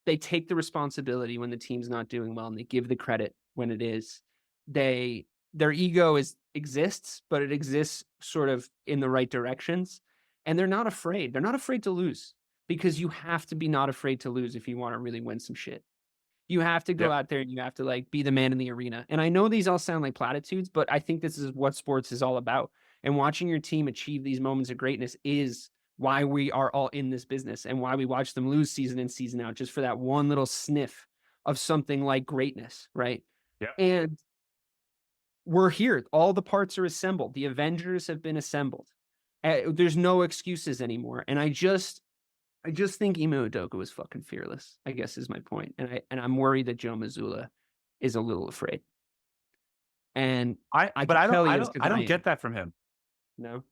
Speaker 5: They take the responsibility when the team's not doing well and they give the credit when it is. Their ego exists, but it exists sort of in the right directions. And they're not afraid. They're not afraid to lose because you have to be not afraid to lose if you want to really win some shit. You have to go out there and you have to like be the man in the arena. And I know these all sound like platitudes, but I think this is what sports is all about. And watching your team achieve these moments of greatness is why we are all in this business and why we watch them lose season in, season out, just for that one little sniff of something like greatness, right?
Speaker 6: Yeah.
Speaker 5: And we're here. All the parts are assembled. The Avengers have been assembled. There's no excuses anymore. And I just think Ime Udoka was fucking fearless, I guess is my point. And I'm worried that Joe Mazzulla is a little afraid. And
Speaker 6: I don't get that from him.
Speaker 5: No.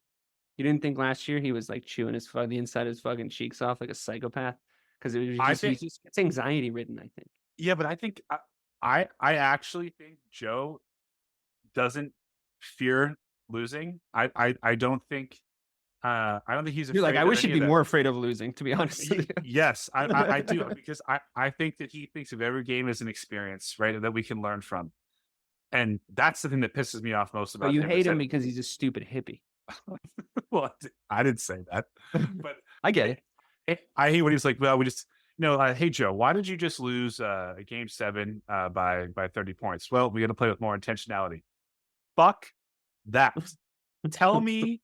Speaker 5: You didn't think last year he was like chewing the inside of his fucking cheeks off like a psychopath? Because it was just it's anxiety ridden, I think.
Speaker 6: Yeah, but I think I actually think Joe doesn't fear losing. I don't think he's afraid.
Speaker 5: You're like, I wish he'd be
Speaker 6: that.
Speaker 5: more afraid of losing, to be honest with you.
Speaker 6: Yes, I do, because I think that he thinks of every game as an experience, right? That we can learn from. And that's the thing that pisses me off most about
Speaker 5: But you
Speaker 6: him.
Speaker 5: hate him because he's a stupid hippie.
Speaker 6: Well, I didn't say that, but
Speaker 5: I get it.
Speaker 6: I hate when he's like, well, we just, hey, Joe, why did you just lose game 7 by 30 points? Well, we got to play with more intentionality. Fuck that. Tell me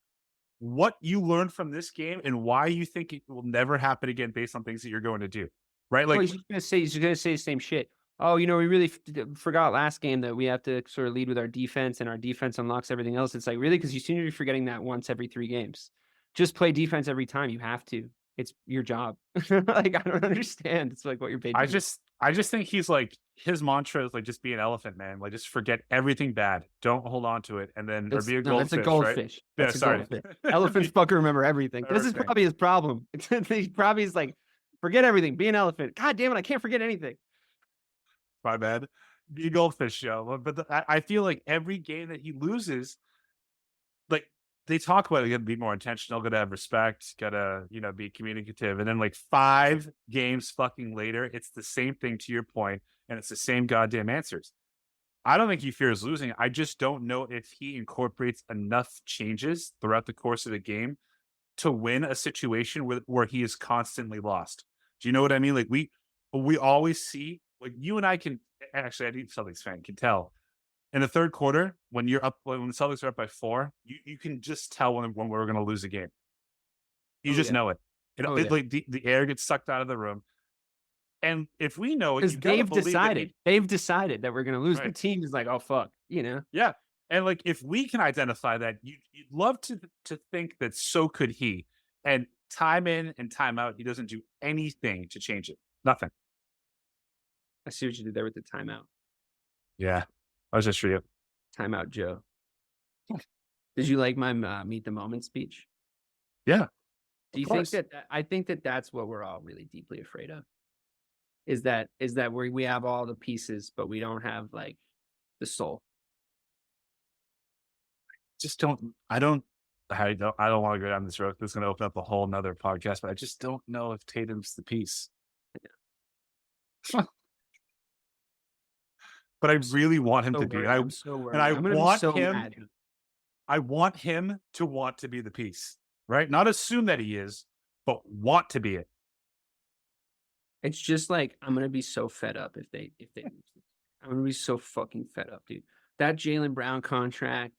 Speaker 6: what you learned from this game and why you think it will never happen again based on things that you're going to do. Right? Like,
Speaker 5: he's going to say the same shit. Oh, we really forgot last game that we have to sort of lead with our defense and our defense unlocks everything else. It's like, really? Because you seem to be forgetting that once every 3 games. Just play defense every time. You have to. It's your job. Like, I don't understand. It's like what you're paid to do.
Speaker 6: I just think he's like, his mantra is like, just be an elephant, man. Like, just forget everything bad. Don't hold on to it. And then, or be a goldfish.
Speaker 5: That's a goldfish.
Speaker 6: Right?
Speaker 5: That's a goldfish. Elephants fucking remember everything. This is probably his problem. He probably is like, forget everything. Be an elephant. God damn it. I can't forget anything.
Speaker 6: My bad. Be a goldfish, Joe. But I feel like every game that he loses, like, they talk about it, got to be more intentional, got to have respect, got to, be communicative. And then like 5 games fucking later, it's the same thing to your point, and it's the same goddamn answers. I don't think he fears losing. I just don't know if he incorporates enough changes throughout the course of the game to win a situation where he is constantly lost. Do you know what I mean? Like, we always see, like, you and I can, actually, I need Celtics fan, can tell. In the third quarter, when the Celtics are up by 4, you can just tell when we're going to lose a game. You just know it. Like the air gets sucked out of the room. And if we know it,
Speaker 5: because they've decided that we're going to lose. Right. The team is like, oh fuck,
Speaker 6: Yeah, and like, if we can identify that, you'd love to think that so could he. And time in and time out, he doesn't do anything to change it. Nothing.
Speaker 5: I see what you did there with the timeout.
Speaker 6: Yeah. I was just for you.
Speaker 5: Timeout, Joe. Did you like my Meet the Moment speech?
Speaker 6: Yeah.
Speaker 5: Do you think that? I think that that's what we're all really deeply afraid of. Is that we have all the pieces, but we don't have like the soul.
Speaker 6: I don't want to go down this road. This is going to open up a whole nother podcast, but I just don't know if Tatum's the piece. Yeah. But I really want him to be. I want him to want to be the piece, right? Not assume that he is, but want to be it.
Speaker 5: It's just like, I'm gonna be so fed up if they I'm gonna be so fucking fed up, dude. That Jaylen Brown contract,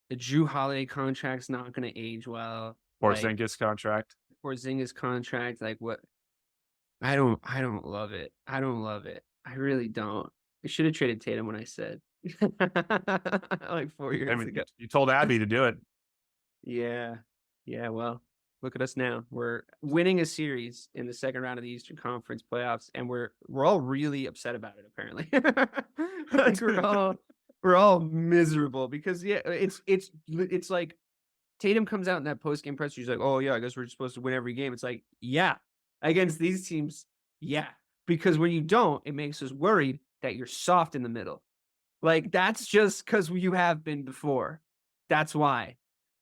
Speaker 5: the Jrue Holiday contract's not gonna age well.
Speaker 6: Porzingis contract.
Speaker 5: Like, what? I don't love it. I don't love it. I really don't. I should have traded Tatum when I said like 4 years ago.
Speaker 6: You told Abby to do it.
Speaker 5: Yeah. Well, Look at us now. We're winning a series in the second round of the Eastern Conference playoffs, and we're all really upset about it. Apparently, like we're all miserable because it's like Tatum comes out in that post game press. He's like, "Oh yeah, I guess we're supposed to win every game." It's like, yeah, against these teams, yeah, because when you don't, it makes us worried that you're soft in the middle. Like that's just because you have been before. That's why.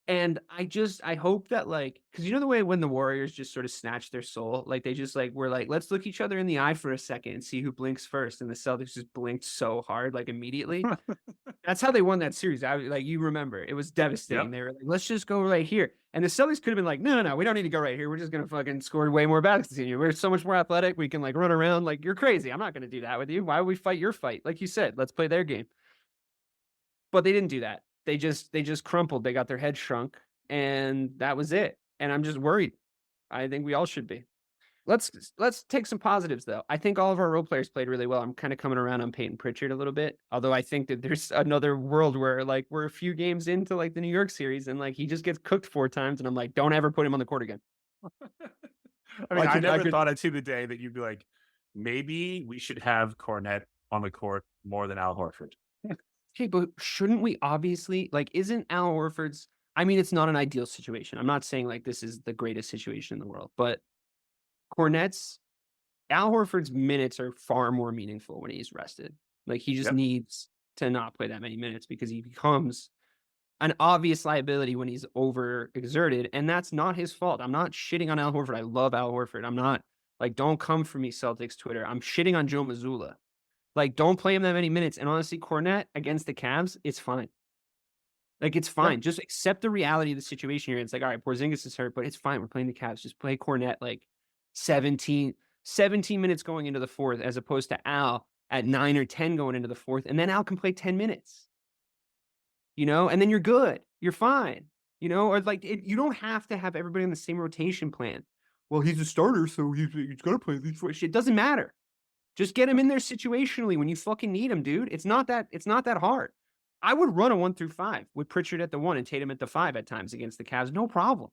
Speaker 5: And I hope that like, because you know the way when the Warriors just sort of snatch their soul, like they just like we're like, let's look each other in the eye for a second and see who blinks first. And the Celtics just blinked so hard, like immediately. That's how they won that series. Like you remember, it was devastating.
Speaker 6: Yep.
Speaker 5: They were like, let's just go right here. And the Celtics could have been like, no, we don't need to go right here. We're just gonna fucking score way more baskets than you. We're so much more athletic. We can like run around. Like you're crazy. I'm not gonna do that with you. Why would we fight your fight? Like you said, let's play their game. But they didn't do that. They just crumpled. They got their head shrunk, and that was it. And I'm just worried. I think we all should be. Let's take some positives though. I think all of our role players played really well. I'm kind of coming around on Peyton Pritchard a little bit, although I think that there's another world where like we're a few games into like the New York series and like he just gets cooked 4 times, and I'm like, don't ever put him on the court again.
Speaker 6: I mean, I never thought until the day that you'd be like, maybe we should have Cornette on the court more than Al Horford.
Speaker 5: Okay, but shouldn't we obviously like? Isn't Al Horford's? I mean, it's not an ideal situation. I'm not saying like this is the greatest situation in the world, but Al Horford's minutes are far more meaningful when he's rested. Like he just needs to not play that many minutes because he becomes an obvious liability when he's overexerted, and that's not his fault. I'm not shitting on Al Horford. I love Al Horford. I'm not like, don't come for me, Celtics Twitter. I'm shitting on Joe Mazzulla. Like, don't play him that many minutes. And honestly, Cornette against the Cavs, it's fine. Like, it's fine.
Speaker 6: Yeah.
Speaker 5: Just accept the reality of the situation here. It's like, all right, Porzingis is hurt, but it's fine. We're playing the Cavs. Just play Cornette like 17 minutes going into the fourth, as opposed to Al at 9 or 10 going into the fourth. And then Al can play 10 minutes. You know, and then you're good. You're fine. You know, or like, you don't have to have everybody on the same rotation plan. Well, he's a starter, so he's going to play these four. It doesn't matter. Just get him in there situationally when you fucking need him, dude. It's not that hard. I would run a 1 through 5 with Pritchard at the 1 and Tatum at the 5 at times against the Cavs. No problem.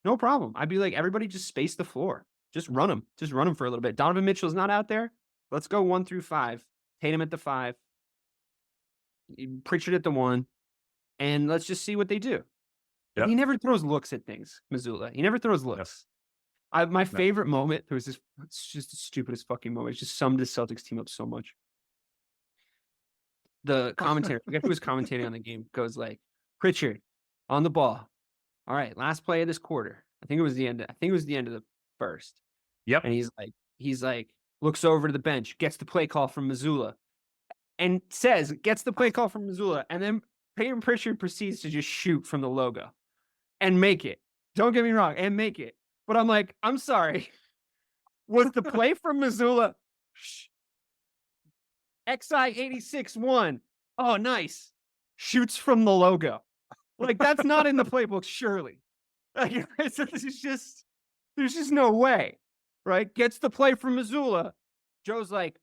Speaker 5: No problem. I'd be like, everybody just space the floor. Just run him. Just run him for a little bit. Donovan Mitchell's not out there. Let's go 1 through 5. Tatum at the 5. Pritchard at the 1. And let's just see what they do. Yep. He never throws looks at things, Mazzulla. He never throws looks. My favorite moment, there was this, it's just the stupidest fucking moment. It just summed the Celtics team up so much. The commentator, I forget who was commentating on the game, goes like, Pritchard on the ball. All right, last play of this quarter. I think it was the end of the first.
Speaker 6: Yep.
Speaker 5: And he's like, looks over to the bench, gets the play call from Mazzulla, and gets the play call from Mazzulla, and then Peyton Pritchard proceeds to just shoot from the logo and make it. Don't get me wrong, and make it. But I'm like, I'm sorry. Was the play from Mazzulla XI86-1? Oh, nice. Shoots from the logo. Like, that's not in the playbook, surely. Like, there's just no way. Right? Gets the play from Mazzulla. Joe's like,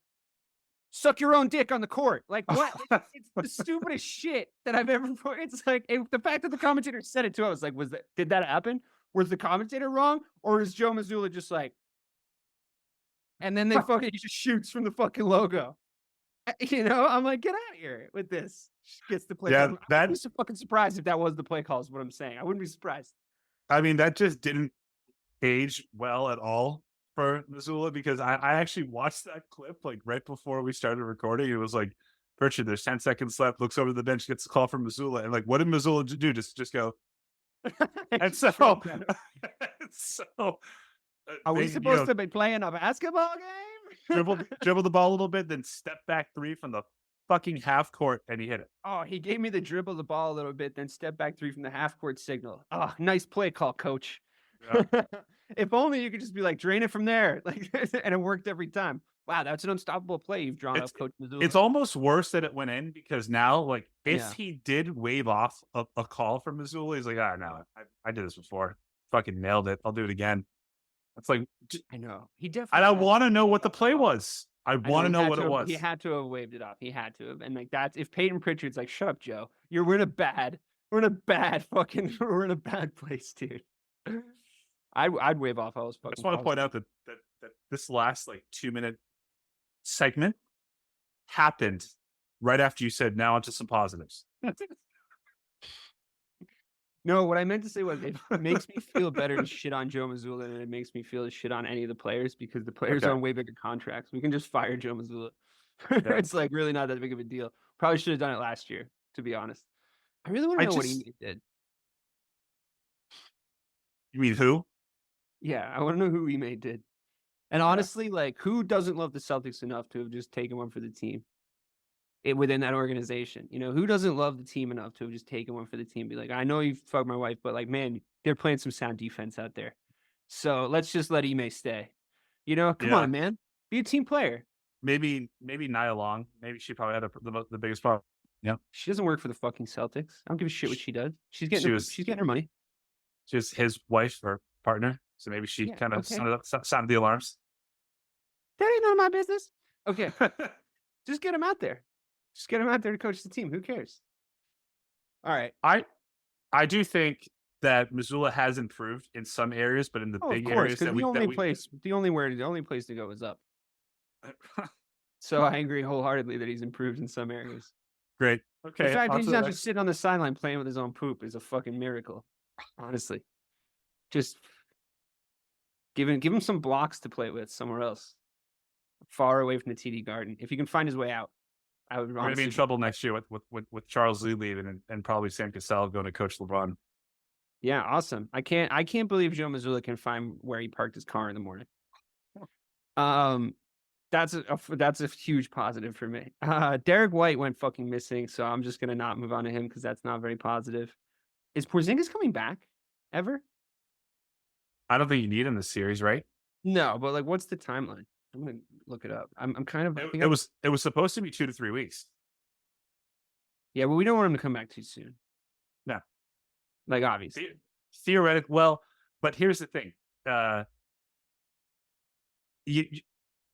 Speaker 5: suck your own dick on the court. Like, what? It's the stupidest shit that I've ever. It's like the fact that the commentator said it too. I was like, did that happen? Was the commentator wrong, or is Joe Mazzulla just like? And then he just shoots from the fucking logo. You know, I'm like, get out of here with this. Gets the play.
Speaker 6: Yeah,
Speaker 5: I'd be so fucking surprised if that was the play call. Is what I'm saying. I wouldn't be surprised.
Speaker 6: I mean, that just didn't age well at all for Mazzulla, because I actually watched that clip like right before we started recording. It was like, Pritchard, there's 10 seconds left, looks over the bench, gets a call from Mazzulla, and like, what did Mazzulla do? Just go. And so
Speaker 5: are we supposed to be playing a basketball game?
Speaker 6: dribble the ball a little bit, then step back 3 from the fucking half court, and he hit it.
Speaker 5: Oh, he gave me the dribble the ball a little bit, then step back 3 from the half court signal. Oh, nice play call, coach. Yeah. If only you could just be like, drain it from there, like, and it worked every time. Wow, that's an unstoppable play you've drawn up, Coach Mazzulla.
Speaker 6: It's almost worse that it went in, because now, like, if he did wave off a call from Mazzulla, he's like, no, I did this before. Fucking nailed it. I'll do it again. It's like,
Speaker 5: I know. He definitely.
Speaker 6: And I want to know what the play was. I want to know what it was.
Speaker 5: He had to have waved it off. He had to have. And like, that's if Peyton Pritchard's like, shut up, Joe. We're in a bad place, dude. I'd wave off all those
Speaker 6: I
Speaker 5: fucking
Speaker 6: just want to
Speaker 5: calls.
Speaker 6: point out that this last like 2-minute segment happened right after you said now onto some positives.
Speaker 5: No, what I meant to say was it makes me feel better to shit on Joe Mazzulla than it makes me feel to shit on any of the players because the players
Speaker 6: Okay.
Speaker 5: are on way bigger contracts. We can just fire Joe Mazzulla.
Speaker 6: Yeah.
Speaker 5: It's like really not that big of a deal. Probably should have done it last year, to be honest. I really want to know what he did.
Speaker 6: You mean who?
Speaker 5: Yeah, I want to know who Ime did. And honestly, like, who doesn't love the Celtics enough to have just taken one for the team within that organization? You know, who doesn't love the team enough to have just taken one for the team? Be like, I know you fucked my wife, but like, man, they're playing some sound defense out there. So let's just let Ime stay. You know, come on, man. Be a team player.
Speaker 6: Maybe Nia Long. Maybe she probably had the biggest problem. Yeah.
Speaker 5: She doesn't work for the fucking Celtics. I don't give a shit what she does. She's getting her money.
Speaker 6: She was his wife or partner. So maybe she kind of sounded the alarms.
Speaker 5: That ain't none of my business. Okay. Just get him out there. Just get him out there to coach the team. Who cares? All right.
Speaker 6: I do think that Mazzulla has improved in some areas, but in the big areas that
Speaker 5: the only place to go is up. So I agree wholeheartedly that he's improved in some areas.
Speaker 6: Great. Okay.
Speaker 5: The fact that he's not just sitting on the sideline playing with his own poop is a fucking miracle. Honestly. Just give him some blocks to play with somewhere else. Far away from the TD Garden. If he can find his way out, I would. We're
Speaker 6: gonna be in trouble next year with Charles Lee leaving and probably Sam Cassell going to coach LeBron.
Speaker 5: Yeah, awesome. I can't believe Joe Mazzulla can find where he parked his car in the morning. That's a huge positive for me. Derek White went fucking missing, so I'm just gonna not move on to him because that's not very positive. Is Porzingis coming back ever?
Speaker 6: I don't think you need him this series, right?
Speaker 5: No, but like, what's the timeline? I'm gonna look it up. I'm kind of.
Speaker 6: It was supposed to be 2 to 3 weeks.
Speaker 5: Yeah, but we don't want him to come back too soon.
Speaker 6: No,
Speaker 5: like obviously,
Speaker 6: theoretic. Well, but here's the thing.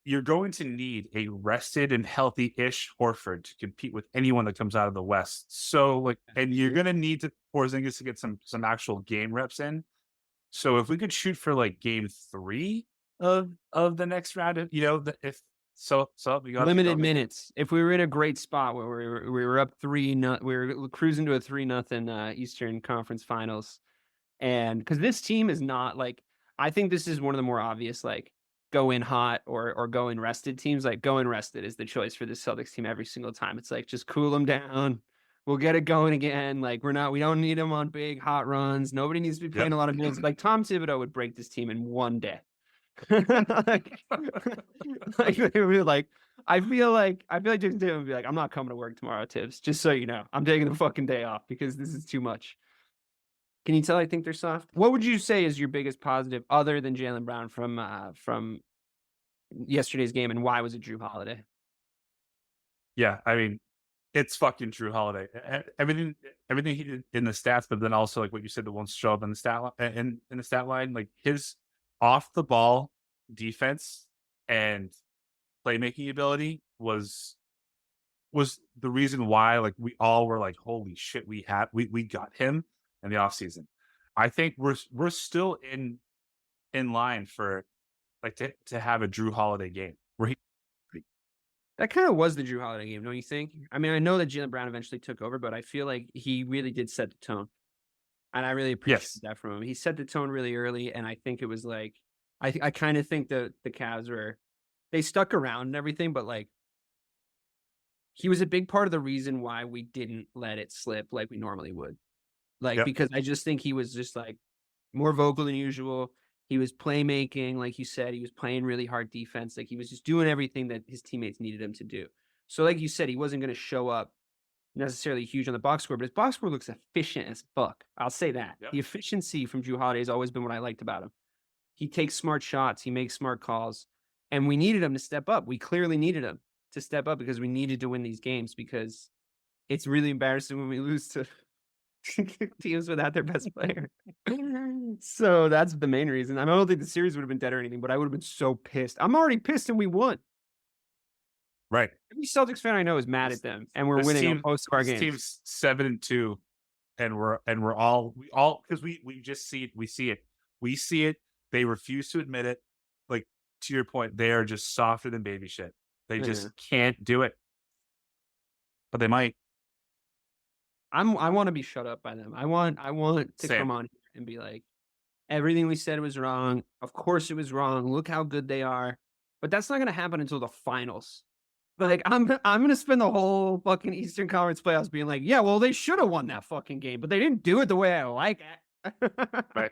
Speaker 6: You're going to need a rested and healthy-ish Horford to compete with anyone that comes out of the West. So, like, and you're going to need Porzingis to get some actual game reps in. So, if we could shoot for like game 3 of the next round, we got
Speaker 5: limited minutes. If we were in a great spot where we were up 3-0, we were cruising to a 3-0 Eastern Conference Finals, and because this team is not like, I think this is one of the more obvious like go in hot or go in rested teams. Like go in rested is the choice for the Celtics team every single time. It's like just cool them down. We'll get it going again. Like we don't need them on big hot runs. Nobody needs to be playing a lot of minutes. Like Tom Thibodeau would break this team in one day. like I feel like Jason Tatum would be like, I'm not coming to work tomorrow, Tibbs. Just so you know, I'm taking the fucking day off because this is too much. Can you tell I think they're soft? What would you say is your biggest positive other than Jaylen Brown from yesterday's game, and why was it Drew Holiday?
Speaker 6: Yeah, I mean, it's fucking Drew Holiday. Everything he did in the stats, but then also like what you said that won't show up in the stat line, like his off the ball defense and playmaking ability was the reason why like we all were like, holy shit, we got him in the offseason. I think we're still in line for like to have a Drew Holiday game where
Speaker 5: that kind of was the Drew Holiday game, don't you think? I mean, I know that Jaylen Brown eventually took over, but I feel like he really did set the tone. And I really appreciate that from him. He set the tone really early, and I think it was like I kind of think the Cavs they stuck around and everything, but like he was a big part of the reason why we didn't let it slip like we normally would. Like because I just think he was just like more vocal than usual. He was playmaking, like you said, he was playing really hard defense. Like he was just doing everything that his teammates needed him to do. So like you said, he wasn't going to show up necessarily huge on the box score, but his box score looks efficient as fuck. I'll say that. The efficiency from Drew Holiday has always been what I liked about him. He takes smart shots. He makes smart calls. And we needed him to step up. We clearly needed him to step up because we needed to win these games because it's really embarrassing when we lose to teams without their best player. So that's the main reason. I don't think the series would have been dead or anything, but I would have been so pissed. I'm already pissed and we won.
Speaker 6: Right.
Speaker 5: Every Celtics fan I know is mad at them, and we're winning on most of our games.
Speaker 6: Team's 7-2, and we're all because we just see it. We see it. they refuse to admit it. Like, to your point, they are just softer than baby shit. They just can't do it. But they might.
Speaker 5: I want to be shut up by them. I want to
Speaker 6: Same.
Speaker 5: come on here and be like, everything we said was wrong. Of course it was wrong. Look how good they are. But that's not going to happen until the finals. Like, I'm going to spend the whole fucking Eastern Conference playoffs being like, yeah, well, they should have won that fucking game, but they didn't do it the way I like it.
Speaker 6: Right.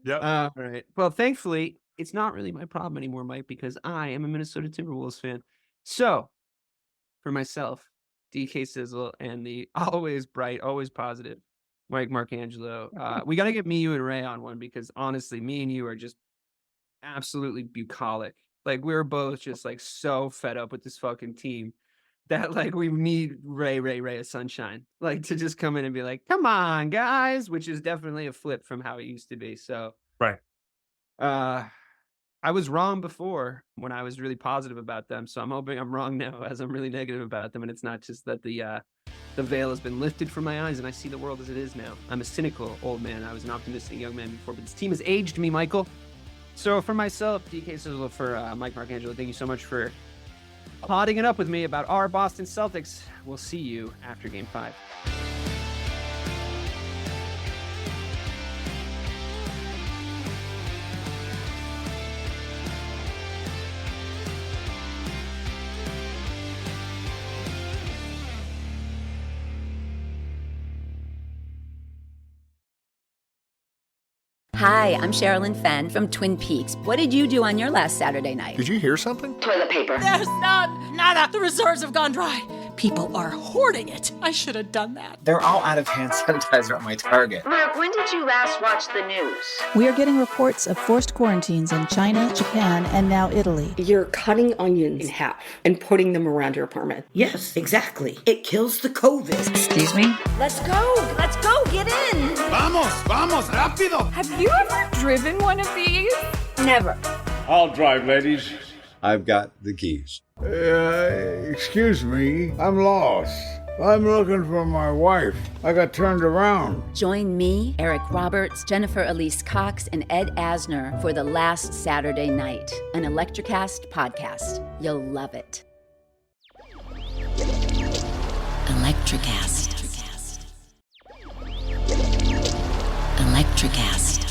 Speaker 6: Yep.
Speaker 5: All right. Well, thankfully, it's not really my problem anymore, Mike, because I am a Minnesota Timberwolves fan. So, for myself, DK Sizzle, and the always bright, always positive Mike Marcangelo, we got to get me, you, and Ray on one because honestly, me and you are just absolutely bucolic. Like, we're both just like so fed up with this fucking team that like we need Ray of Sunshine, like to just come in and be like, come on, guys, which is definitely a flip from how it used to be. So,
Speaker 6: Right.
Speaker 5: I was wrong before when I was really positive about them. So I'm hoping I'm wrong now as I'm really negative about them. And it's not just that the veil has been lifted from my eyes and I see the world as it is now. I'm a cynical old man. I was an optimistic young man before, but this team has aged me, Michael. So for myself, DK Sizzle, for Mike Marcangelo, thank you so much for potting it up with me about our Boston Celtics. We'll see you after Game 5.
Speaker 1: Hi, I'm Sherilyn Fenn from Twin Peaks. What did you do on your last Saturday night?
Speaker 7: Did you hear something?
Speaker 1: Toilet paper.
Speaker 8: There's none. Nada. The reserves have gone dry. People are hoarding it. I should have done that.
Speaker 9: They're all out of hand sanitizer at my Target.
Speaker 1: Mark, when did you last watch the news?
Speaker 10: We are getting reports of forced quarantines in China, Japan, and now Italy.
Speaker 3: You're cutting onions in half and putting them around your apartment.
Speaker 11: Yes, exactly. It kills the COVID.
Speaker 10: Excuse me?
Speaker 1: Let's go. Let's go. Get in.
Speaker 7: Vamos, rápido!
Speaker 8: Have you ever driven one of these?
Speaker 1: Never.
Speaker 12: I'll drive, ladies.
Speaker 7: I've got the keys.
Speaker 12: Excuse me, I'm lost. I'm looking for my wife. I got turned around.
Speaker 1: Join me, Eric Roberts, Jennifer Elise Cox, and Ed Asner for The Last Saturday Night, an Electricast podcast. You'll love it. Electricast. Electricast.